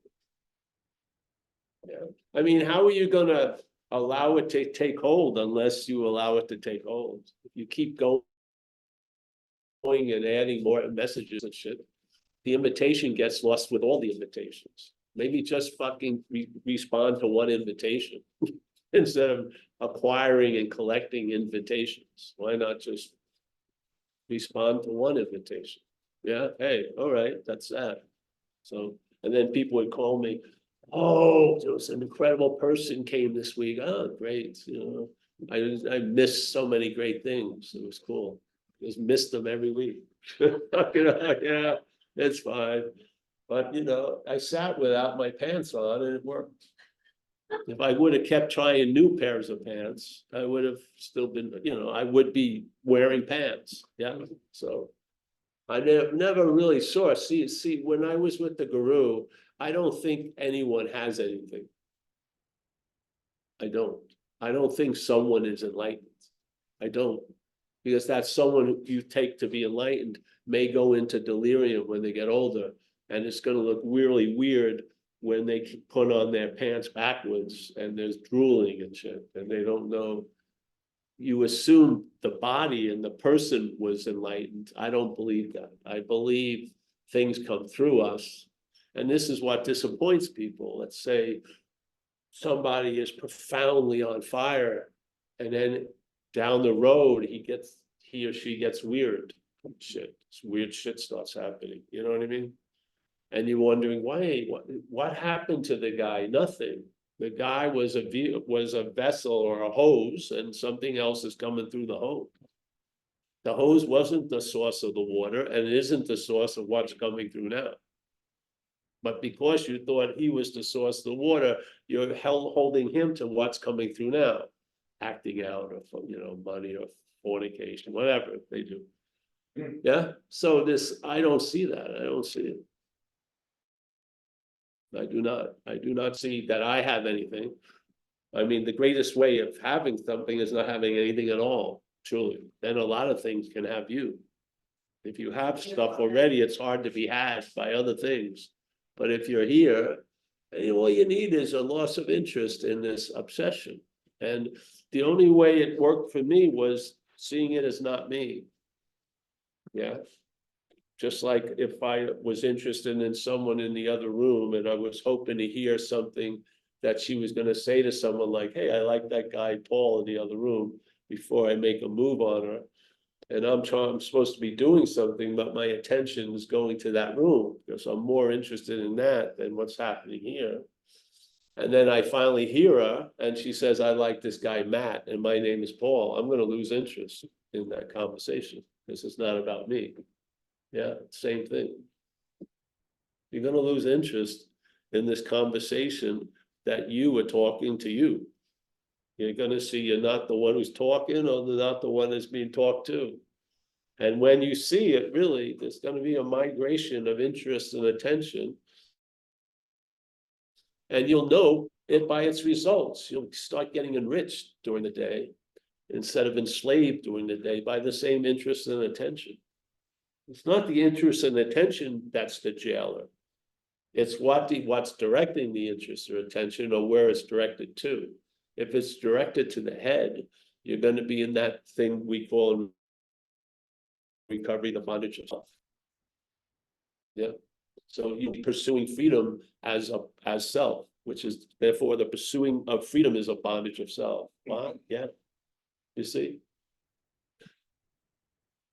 Speaker 1: Yeah. I mean, how are you going to allow it to take hold unless you allow it to take hold? If you keep going and adding more messages and shit, the invitation gets lost with all the invitations. Maybe just fucking respond to one invitation instead of acquiring and collecting invitations. Why not just respond to one invitation? Yeah, hey, all right, that's that. So, and then people would call me, oh, there was an incredible person came this week. Oh, great. I missed so many great things. It was cool. Just missed them every week. Yeah, it's fine. But, I sat without my pants on and it worked. If I would have kept trying new pairs of pants, I would have still been, I would be wearing pants. Yeah. So I never really saw, see, when I was with the guru, I don't think anyone has anything. I don't think someone is enlightened. I don't. Because that's someone who you take to be enlightened may go into delirium when they get older. And it's going to look really weird when they put on their pants backwards and there's drooling and shit. And they don't know. You assume the body and the person was enlightened. I don't believe that. I believe things come through us. And this is what disappoints people. Let's say somebody is profoundly on fire and then down the road, he or she gets weird shit. Weird shit starts happening. You know what I mean? And you're wondering, why? What happened to the guy? Nothing. The guy was a vessel or a hose, and something else is coming through the hose. The hose wasn't the source of the water, and it isn't the source of what's coming through now. But because you thought he was the source of the water, you're holding him to what's coming through now, acting out, or money or fornication, whatever they do. Yeah. So I don't see that. I don't see it. I do not see that I have anything. I mean, the greatest way of having something is not having anything at all, truly. Then a lot of things can have you. If you have stuff already, it's hard to be had by other things. But if you're here, all you need is a loss of interest in this obsession. And the only way it worked for me was seeing it as not me. Yeah. Just like if I was interested in someone in the other room and I was hoping to hear something that she was going to say to someone like, hey, I like that guy, Paul, in the other room before I make a move on her. And I'm supposed to be doing something, but my attention is going to that room because I'm more interested in that than what's happening here. And then I finally hear her and she says, I like this guy, Matt, and my name is Paul. I'm going to lose interest in that conversation because it's not about me. Yeah, same thing. You're going to lose interest in this conversation that you were talking to you. You're going to see you're not the one who's talking or not the one that's being talked to. And when you see it, really, there's going to be a migration of interest and attention. And you'll know it by its results. You'll start getting enriched during the day instead of enslaved during the day by the same interest and attention. It's not the interest and attention that's the jailer. It's what's directing the interest or attention or where it's directed to. If it's directed to the head, you're going to be in that thing we call recovery, the bondage of self. Yeah. So you're pursuing freedom as self, which is therefore the pursuing of freedom is a bondage of self. Wow. Yeah. You see?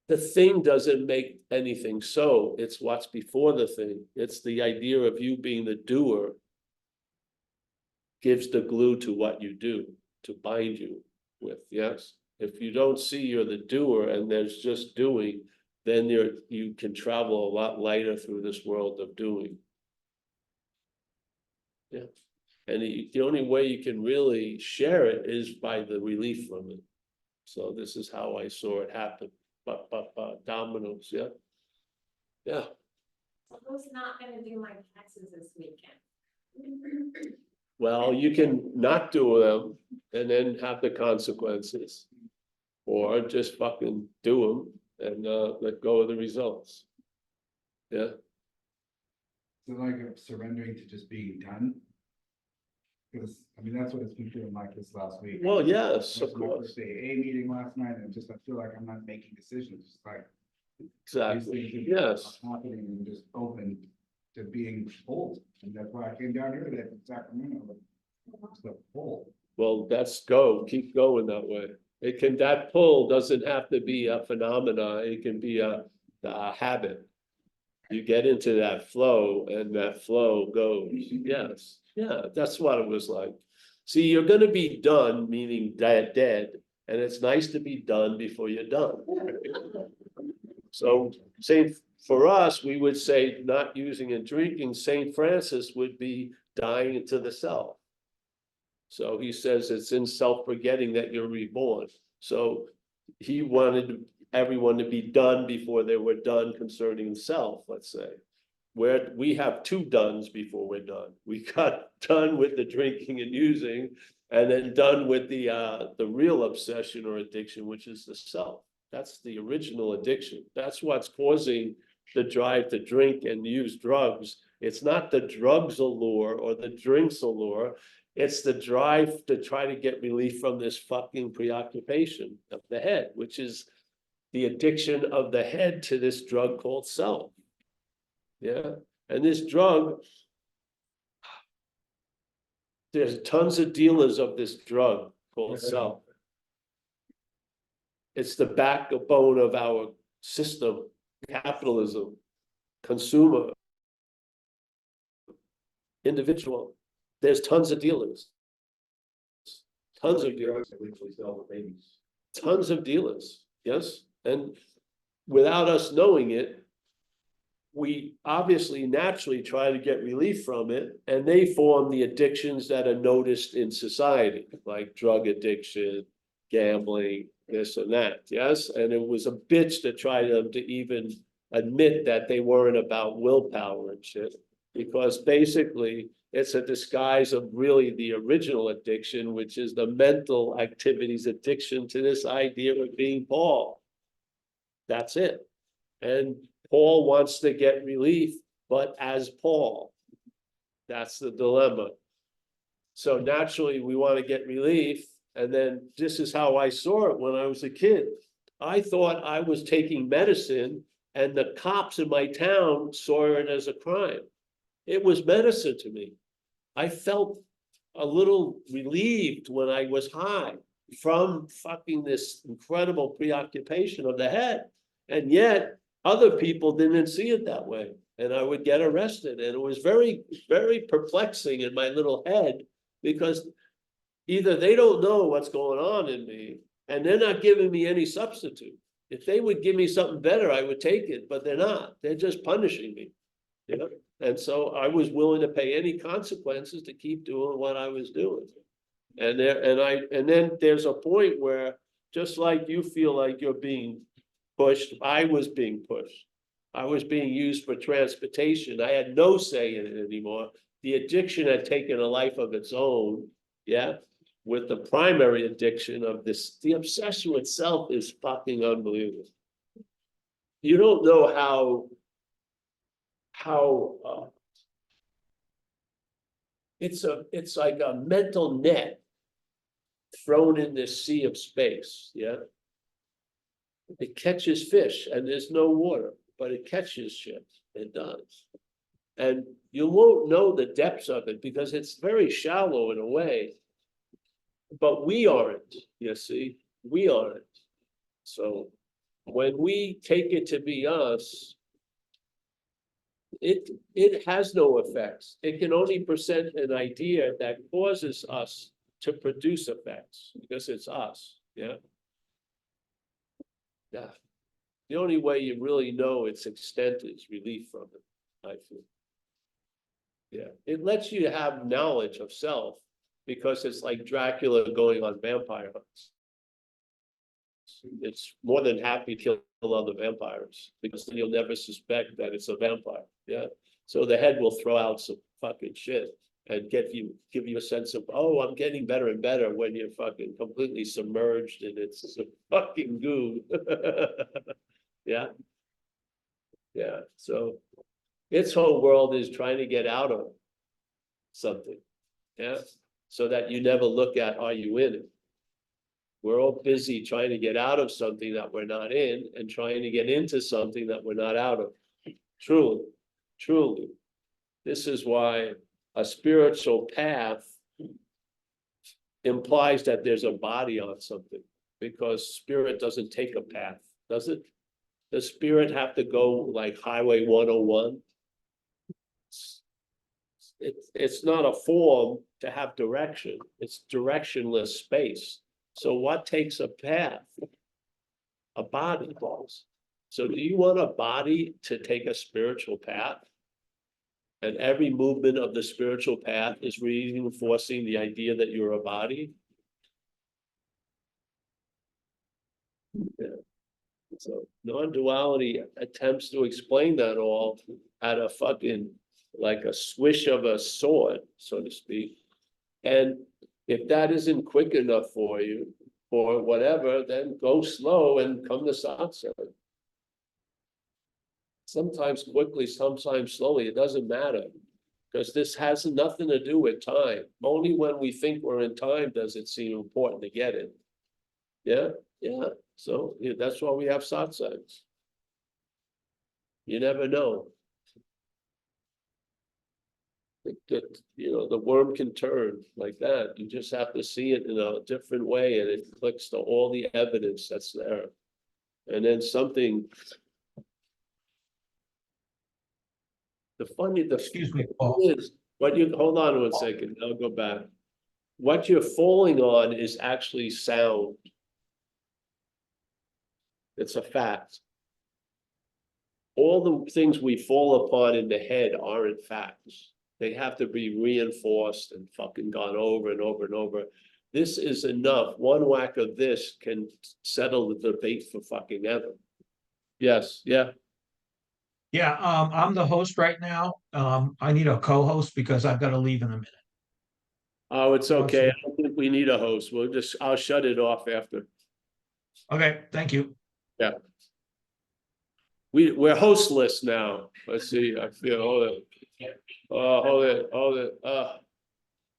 Speaker 1: The thing doesn't make anything so. It's what's before the thing. It's the idea of you being the doer gives the glue to what you do, to bind you with, yes? If you don't see you're the doer and there's just doing, then you can travel a lot lighter through this world of doing. Yeah. And the only way you can really share it is by the relief from it. So this is how I saw it happen. Dominoes, yeah. Yeah.
Speaker 2: Who's not gonna do my taxes this weekend?
Speaker 1: Well, you can not do them and then have the consequences. Or just fucking do them and let go of the results. Yeah.
Speaker 3: So like surrendering to just being done. Because I mean, that's what it's been feeling like this last week.
Speaker 1: Well, yes,
Speaker 3: I
Speaker 1: of
Speaker 3: went to my
Speaker 1: course.
Speaker 3: first AA meeting last night, and I feel like I'm not making decisions. It's like
Speaker 1: Exactly.
Speaker 3: these things
Speaker 1: Yes.
Speaker 3: are happening and just open to being pulled. And that's why I came down here today from Sacramento. It's the pull.
Speaker 1: Well, that's go. Keep going that way. It can, that pull doesn't have to be a phenomena. It can be a habit. You get into that flow and that flow goes. Yes. Yeah, that's what it was like. See, you're going to be done, meaning dead, and it's nice to be done before you're done. So, for us, we would say not using and drinking. Saint Francis would be dying into the self. So he says it's in self-forgetting that you're reborn. So he wanted everyone to be done before they were done concerning self, let's say. Where we have two dones before we're done. We got done with the drinking and using, and then done with the real obsession or addiction, which is the self. That's the original addiction. That's what's causing the drive to drink and use drugs. It's not the drugs allure or the drinks allure. It's the drive to try to get relief from this fucking preoccupation of the head, which is the addiction of the head to this drug called self. Yeah. And this drug, there's tons of dealers of this drug called self. It's the backbone of our system, capitalism, consumer, individual. There's tons of dealers. Tons of dealers. Tons of dealers, yes. And without us knowing it, we obviously naturally try to get relief from it, and they form the addictions that are noticed in society, like drug addiction, gambling, this and that, yes? And it was a bitch to try them to even admit that they weren't about willpower and shit, because basically it's a disguise of really the original addiction, which is the mental activities addiction to this idea of being Paul. That's it. And Paul wants to get relief, but as Paul. That's the dilemma. So naturally, we want to get relief. And then this is how I saw it when I was a kid. I thought I was taking medicine, and the cops in my town saw it as a crime. It was medicine to me. I felt a little relieved when I was high. from fucking this incredible preoccupation of the head. And yet, other people didn't see it that way. And I would get arrested. And it was very, very perplexing in my little head, because either they don't know what's going on in me, and they're not giving me any substitute. If they would give me something better, I would take it, but they're not. They're just punishing me. You know? And so I was willing to pay any consequences to keep doing what I was doing. And then there's a point where, just like you feel like you're being pushed, I was being pushed. I was being used for transportation. I had no say in it anymore. The addiction had taken a life of its own, yeah, with the primary addiction of this. The obsession itself is fucking unbelievable. You don't know how it's like a mental net thrown in this sea of space, yeah? It catches fish and there's no water, but it catches shit. It does. And you won't know the depths of it because it's very shallow in a way. But we aren't, you see, we aren't. So when we take it to be us, it has no effects. It can only present an idea that causes us to produce effects because it's us, yeah? Yeah. The only way you really know its extent is relief from it, I feel. Yeah, it lets you have knowledge of self because it's like Dracula going on vampire hunts. It's more than happy to kill other vampires because then you'll never suspect that it's a vampire, yeah? So the head will throw out some fucking shit and give you a sense of, oh, I'm getting better and better when you're fucking completely submerged in its fucking goo. Yeah. Yeah. So its whole world is trying to get out of something. Yeah. So that you never look at, are you in it? We're all busy trying to get out of something that we're not in and trying to get into something that we're not out of. Truly, truly. This is why a spiritual path implies that there's a body on something, because spirit doesn't take a path, does it? Does spirit have to go like Highway 101? It's not a form to have direction. It's directionless space. So what takes a path? A body does. So do you want a body to take a spiritual path? And every movement of the spiritual path is reinforcing the idea that you're a body. Yeah. So non-duality attempts to explain that all at a fucking, like a swish of a sword, so to speak. And if that isn't quick enough for you, or whatever, then go slow and come to satsang. Sometimes quickly, sometimes slowly, it doesn't matter. Because this has nothing to do with time. Only when we think we're in time does it seem important to get it. Yeah, yeah. So yeah, that's why we have satsangs. You never know. The worm can turn like that. You just have to see it in a different way, and it clicks to all the evidence that's there. And then something.
Speaker 4: Excuse me, Paul.
Speaker 1: Is what you hold on 1 second. I'll go back. What you're falling on is actually sound. It's a fact. All the things we fall upon in the head aren't facts. They have to be reinforced and fucking gone over and over and over. This is enough. One whack of this can settle the debate for fucking ever. Yes, yeah.
Speaker 4: Yeah, I'm the host right now. I need a co-host because I've got to leave in a minute.
Speaker 1: Oh, it's okay. I don't think we need a host. I'll shut it off after.
Speaker 4: Okay, thank you.
Speaker 1: Yeah. We're hostless now. Let's see. I feel hold it. Hold it.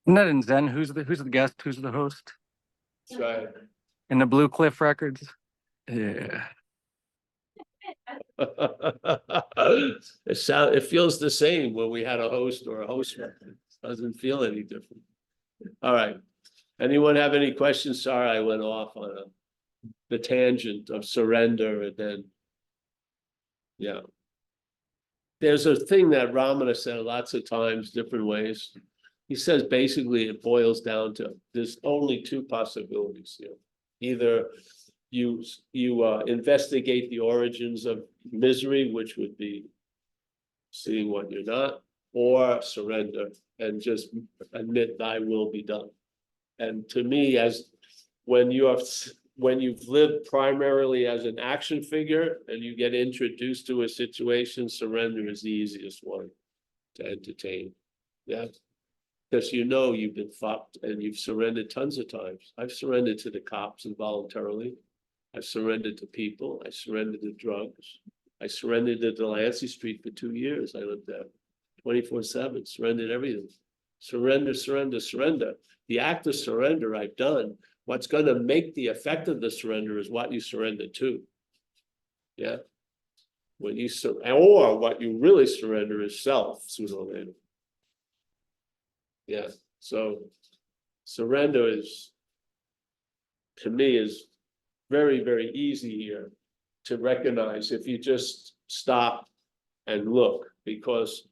Speaker 5: Isn't that in Zen? Who's the guest? Who's the host?
Speaker 1: Sorry.
Speaker 5: In the Blue Cliff Records? Yeah.
Speaker 1: It feels the same when we had a host or a host. It doesn't feel any different. All right. Anyone have any questions? Sorry, I went off on the tangent of surrender and then. Yeah. There's a thing that Ramana said lots of times, different ways. He says basically it boils down to there's only two possibilities here. Either you investigate the origins of misery, which would be seeing what you're not, or surrender and just admit thy will be done. And to me, as when you've lived primarily as an action figure and you get introduced to a situation, surrender is the easiest one to entertain. Yeah. Because you know you've been fucked and you've surrendered tons of times. I've surrendered to the cops involuntarily. I've surrendered to people. I surrendered to drugs. I surrendered to Delancey Street for 2 years. I lived there 24/7, surrendered everything. Surrender, surrender, surrender. The act of surrender I've done. What's going to make the effect of the surrender is what you surrender to. Yeah. When you or what you really surrender is self, sooner or later. Yeah. So surrender is, to me, is very, very easy here to recognize if you just stop and look, because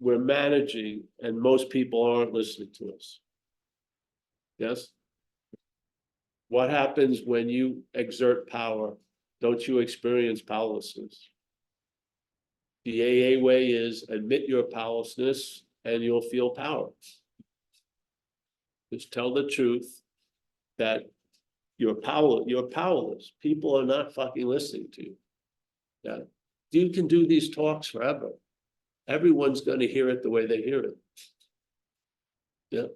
Speaker 1: we're managing and most people aren't listening to us. Yes. What happens when you exert power? Don't you experience powerlessness? The AA way is admit your powerlessness and you'll feel power. Just tell the truth that you're powerless. People are not fucking listening to you. Yeah. You can do these talks forever. Everyone's going to hear it the way they hear it. Yeah.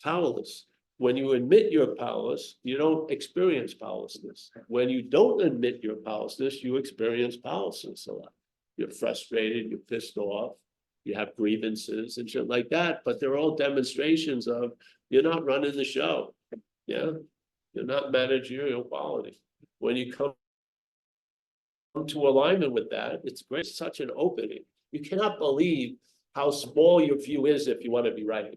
Speaker 1: Powerless. When you admit you're powerless, you don't experience powerlessness. When you don't admit your powerlessness, you experience powerlessness a lot. You're frustrated, you're pissed off, you have grievances and shit like that, but they're all demonstrations of you're not running the show. Yeah. You're not managerial quality. When you come to alignment with that, it's great. It's such an opening. You cannot believe how small your view is if you want to be right.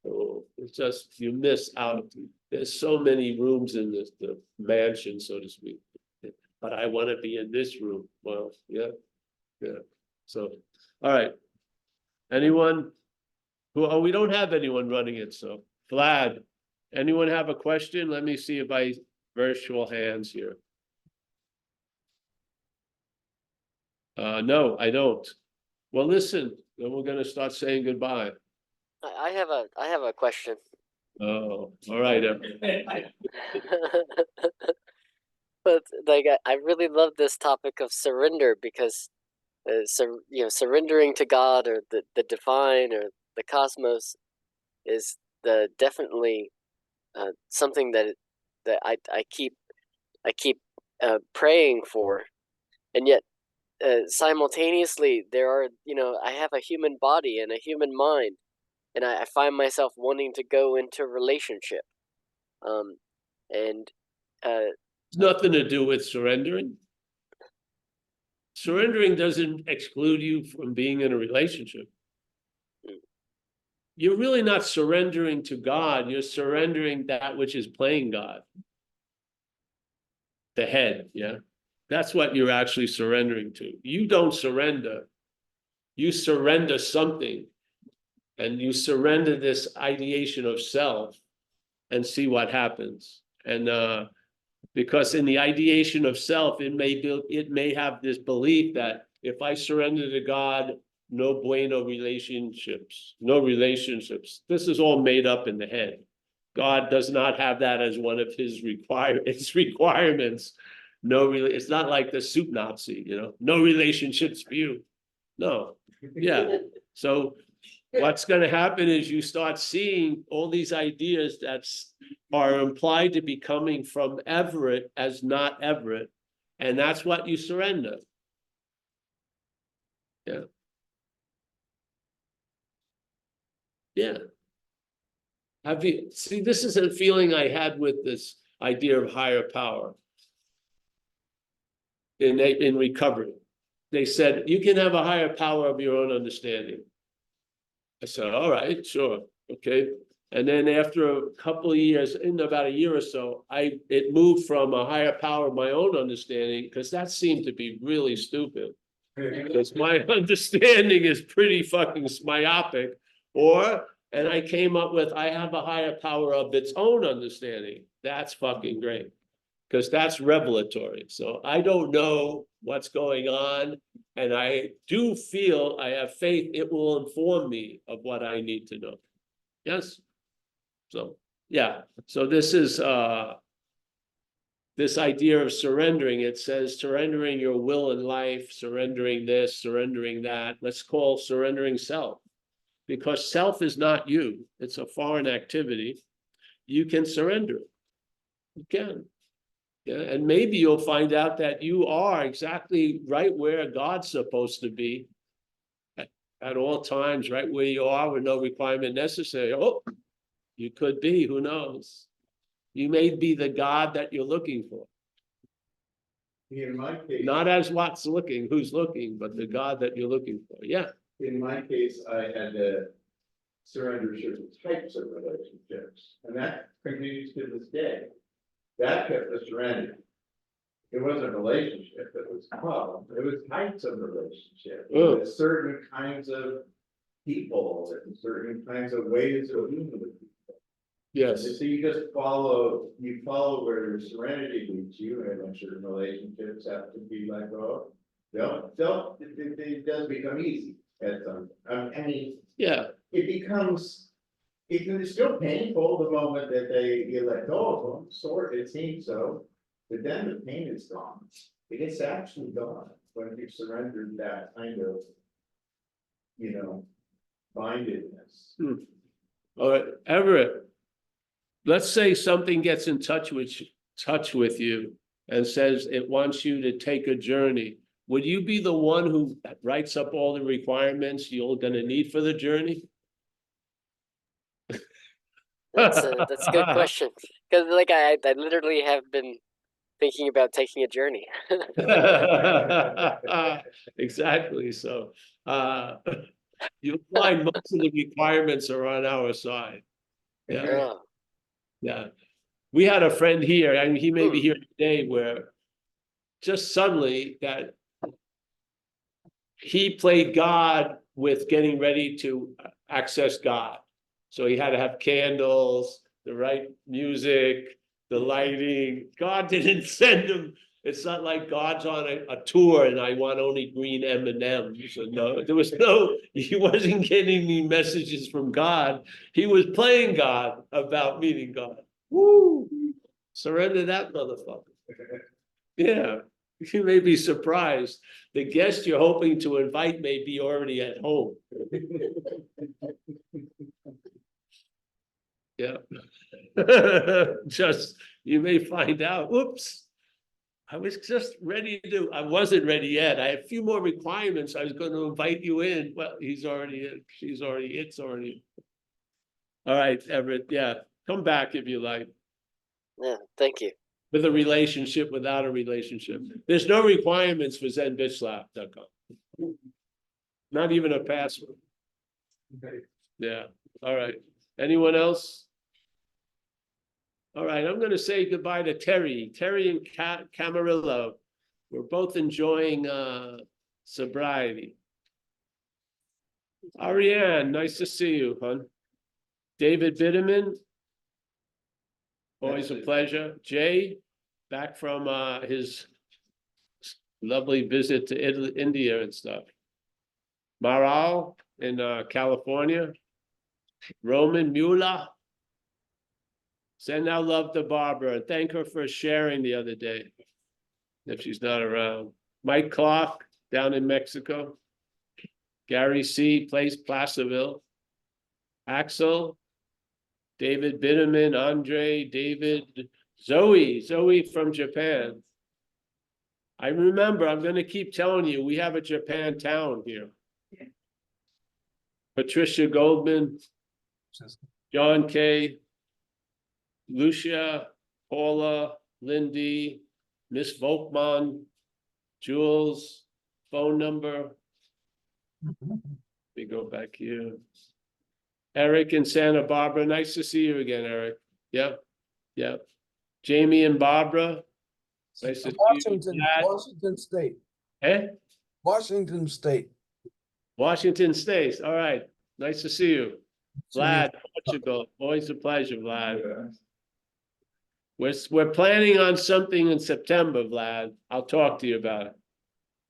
Speaker 1: So it's just, you miss out. There's so many rooms in the mansion, so to speak. But I want to be in this room. Well, yeah. Yeah. So, all right. Anyone who, we don't have anyone running it. So Vlad, anyone have a question? Let me see if I virtual hands here. No, I don't. Well, listen, then we're going to start saying goodbye.
Speaker 6: I have a question.
Speaker 1: Oh, all right.
Speaker 6: But like I really love this topic of surrender because surrendering to God or the divine or the cosmos is the definitely something that I keep praying for, and yet simultaneously there are I have a human body and a human mind, and I find myself wanting to go into relationship, and
Speaker 1: It's nothing to do with surrendering. Surrendering doesn't exclude you from being in a relationship. You're really not surrendering to God. You're surrendering that which is playing God. The head, yeah? That's what you're actually surrendering to. You don't surrender. You surrender something. And you surrender this ideation of self and see what happens. And because in the ideation of self, it may have this belief that if I surrender to God, no bueno relationships, no relationships. This is all made up in the head. God does not have that as one of his requirements. It's not like the soup Nazi, no relationships for you. No, yeah. So what's going to happen is you start seeing all these ideas that are implied to be coming from Everett as not Everett, and that's what you surrender. Yeah. Yeah. Have you see? This is a feeling I had with this idea of higher power in recovery. They said you can have a higher power of your own understanding. I said, all right, sure, okay. And then after a couple of years, in about a year or so, it moved from a higher power of my own understanding, because that seemed to be really stupid. Because my understanding is pretty fucking myopic, and I came up with, I have a higher power of its own understanding. That's fucking great. Because that's revelatory. So I don't know what's going on, and I do feel, I have faith it will inform me of what I need to know. Yes? So, yeah, so this is this idea of surrendering. It says surrendering your will and life, surrendering this, surrendering that. Let's call surrendering self, because self is not you. It's a foreign activity. You can surrender it. You can. Yeah, and maybe you'll find out that you are exactly right where God's supposed to be at all times, right where you are with no requirement necessary. Oh, you could be, who knows? You may be the God that you're looking for.
Speaker 7: In my case,
Speaker 1: Not as what's looking, who's looking, but the God that you're looking for. Yeah.
Speaker 7: in my case, I had to surrender certain types of relationships, and that continues to this day. That kept the serenity. It wasn't a relationship, it was a problem. It was types of relationships,
Speaker 1: Oh.
Speaker 7: with certain kinds of people and certain kinds of ways of being with people.
Speaker 1: Yes.
Speaker 7: So you just follow where your serenity leads you, and when certain relationships have to be let go. It does become easy at some, I mean,
Speaker 1: Yeah.
Speaker 7: it's still painful the moment that you let go of them, it seems so, but then the pain is gone. It's actually gone when you've surrendered that kind of, bindedness.
Speaker 1: All right, Everett. Let's say something gets in touch with you and says it wants you to take a journey. Would you be the one who writes up all the requirements you're gonna need for the journey?
Speaker 6: That's a good question. Because like I literally have been thinking about taking a journey.
Speaker 1: Exactly, so you'll find most of the requirements are on our side. Yeah,
Speaker 6: Oh,
Speaker 1: yeah. We had a friend here, and he may be here today, where just suddenly that he played God with getting ready to access God. So he had to have candles, the right music, the lighting. God didn't send him. It's not like God's on a tour and I want only green M&Ms. So no, he wasn't getting any messages from God. He was playing God about meeting God. Woo! Surrender that motherfucker. Yeah, you may be surprised. The guest you're hoping to invite may be already at home. Yeah. Just, you may find out, oops. I was just ready I wasn't ready yet. I had a few more requirements. I was going to invite you in. Well, it's already. All right, Everett, yeah, come back if you like.
Speaker 6: yeah, thank you.
Speaker 1: With a relationship, without a relationship. There's no requirements for zenbitchlap.com. Not even a password. Yeah, all right. Anyone else? All right, I'm gonna say goodbye to Terry. Terry and Camarillo. We're both enjoying sobriety. Ariane, nice to see you, hon. David Bitterman. Always a pleasure. Jay, back from his lovely visit to India and stuff. Maral in California. Roman Mueller. Send our love to Barbara and thank her for sharing the other day, if she's not around. Mike Clark down in Mexico. Gary C. Placerville. Axel. David Bitterman, Andre, David, Zoe from Japan. I remember, I'm going to keep telling you, we have a Japan town here. Patricia Goldman, John K., Lucia, Paula, Lindy, Miss Volkman, Jules, phone number. Let me go back here. Eric in Santa Barbara, nice to see you again, Eric. Yep, yep. Jamie and Barbara. Nice to see you.
Speaker 8: Washington,
Speaker 1: Vlad.
Speaker 8: Washington State,
Speaker 1: Eh?
Speaker 8: Washington State.
Speaker 1: Washington State, all right, nice to see you. Vlad, Portugal, always a pleasure, Vlad. We're planning on something in September, Vlad. I'll talk to you about it.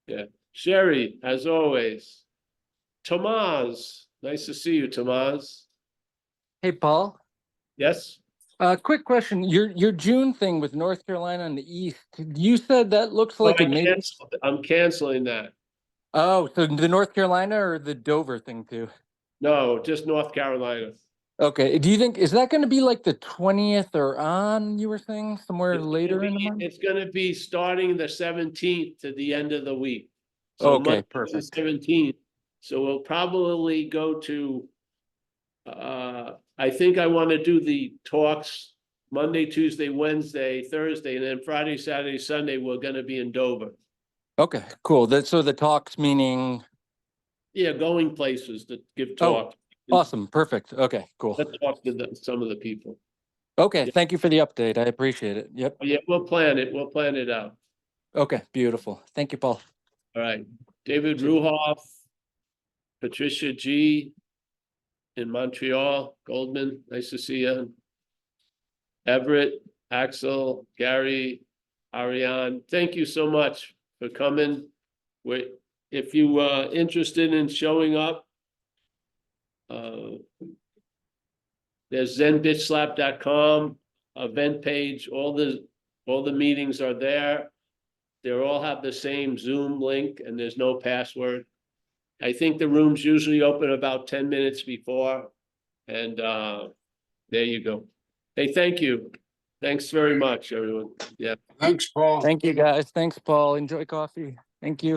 Speaker 1: Yeah, Sherry, as always. Tomas, nice to see you, Tomas.
Speaker 5: Hey, Paul,
Speaker 1: Yes?
Speaker 5: quick question. Your June thing with North Carolina and the East, you said that looks like it may.
Speaker 1: I'm canceling that.
Speaker 5: Oh, so the North Carolina or the Dover thing too?
Speaker 1: No, just North Carolina.
Speaker 5: Okay. Do you think, is that going to be like the 20th or on, you were saying, somewhere
Speaker 1: It's gonna
Speaker 5: later in the
Speaker 1: be-
Speaker 5: month?
Speaker 1: It's gonna be starting the 17th to the end of the week. So
Speaker 5: Okay,
Speaker 1: Monday's the
Speaker 5: perfect.
Speaker 1: 17th, so we'll probably go to. I think I want to do the talks Monday, Tuesday, Wednesday, Thursday, and then Friday, Saturday, Sunday, we're gonna be in Dover.
Speaker 5: Okay, cool. So the talks meaning,
Speaker 1: Yeah, going places to give
Speaker 5: oh,
Speaker 1: talk.
Speaker 5: awesome, perfect. Okay, cool.
Speaker 1: Let's talk to some of the people.
Speaker 5: Okay,
Speaker 1: Yeah.
Speaker 5: thank you for the update. I appreciate it. Yep.
Speaker 1: Yeah, we'll plan it out.
Speaker 5: Okay, beautiful. Thank you, Paul.
Speaker 1: All right, David Ruhoff, Patricia G. in Montreal, Goldman, nice to see you. Everett, Axel, Gary, Ariane, thank you so much for coming. If you interested in showing up, there's zenbitchslap.com event page, all the meetings are there. They all have the same Zoom link and there's no password. I think the rooms usually open about 10 minutes before. And there you go. Hey, thank you. Thanks very much, everyone. Yeah.
Speaker 8: Thanks, Paul.
Speaker 5: Thank you, guys. Thanks, Paul. Enjoy coffee. Thank you.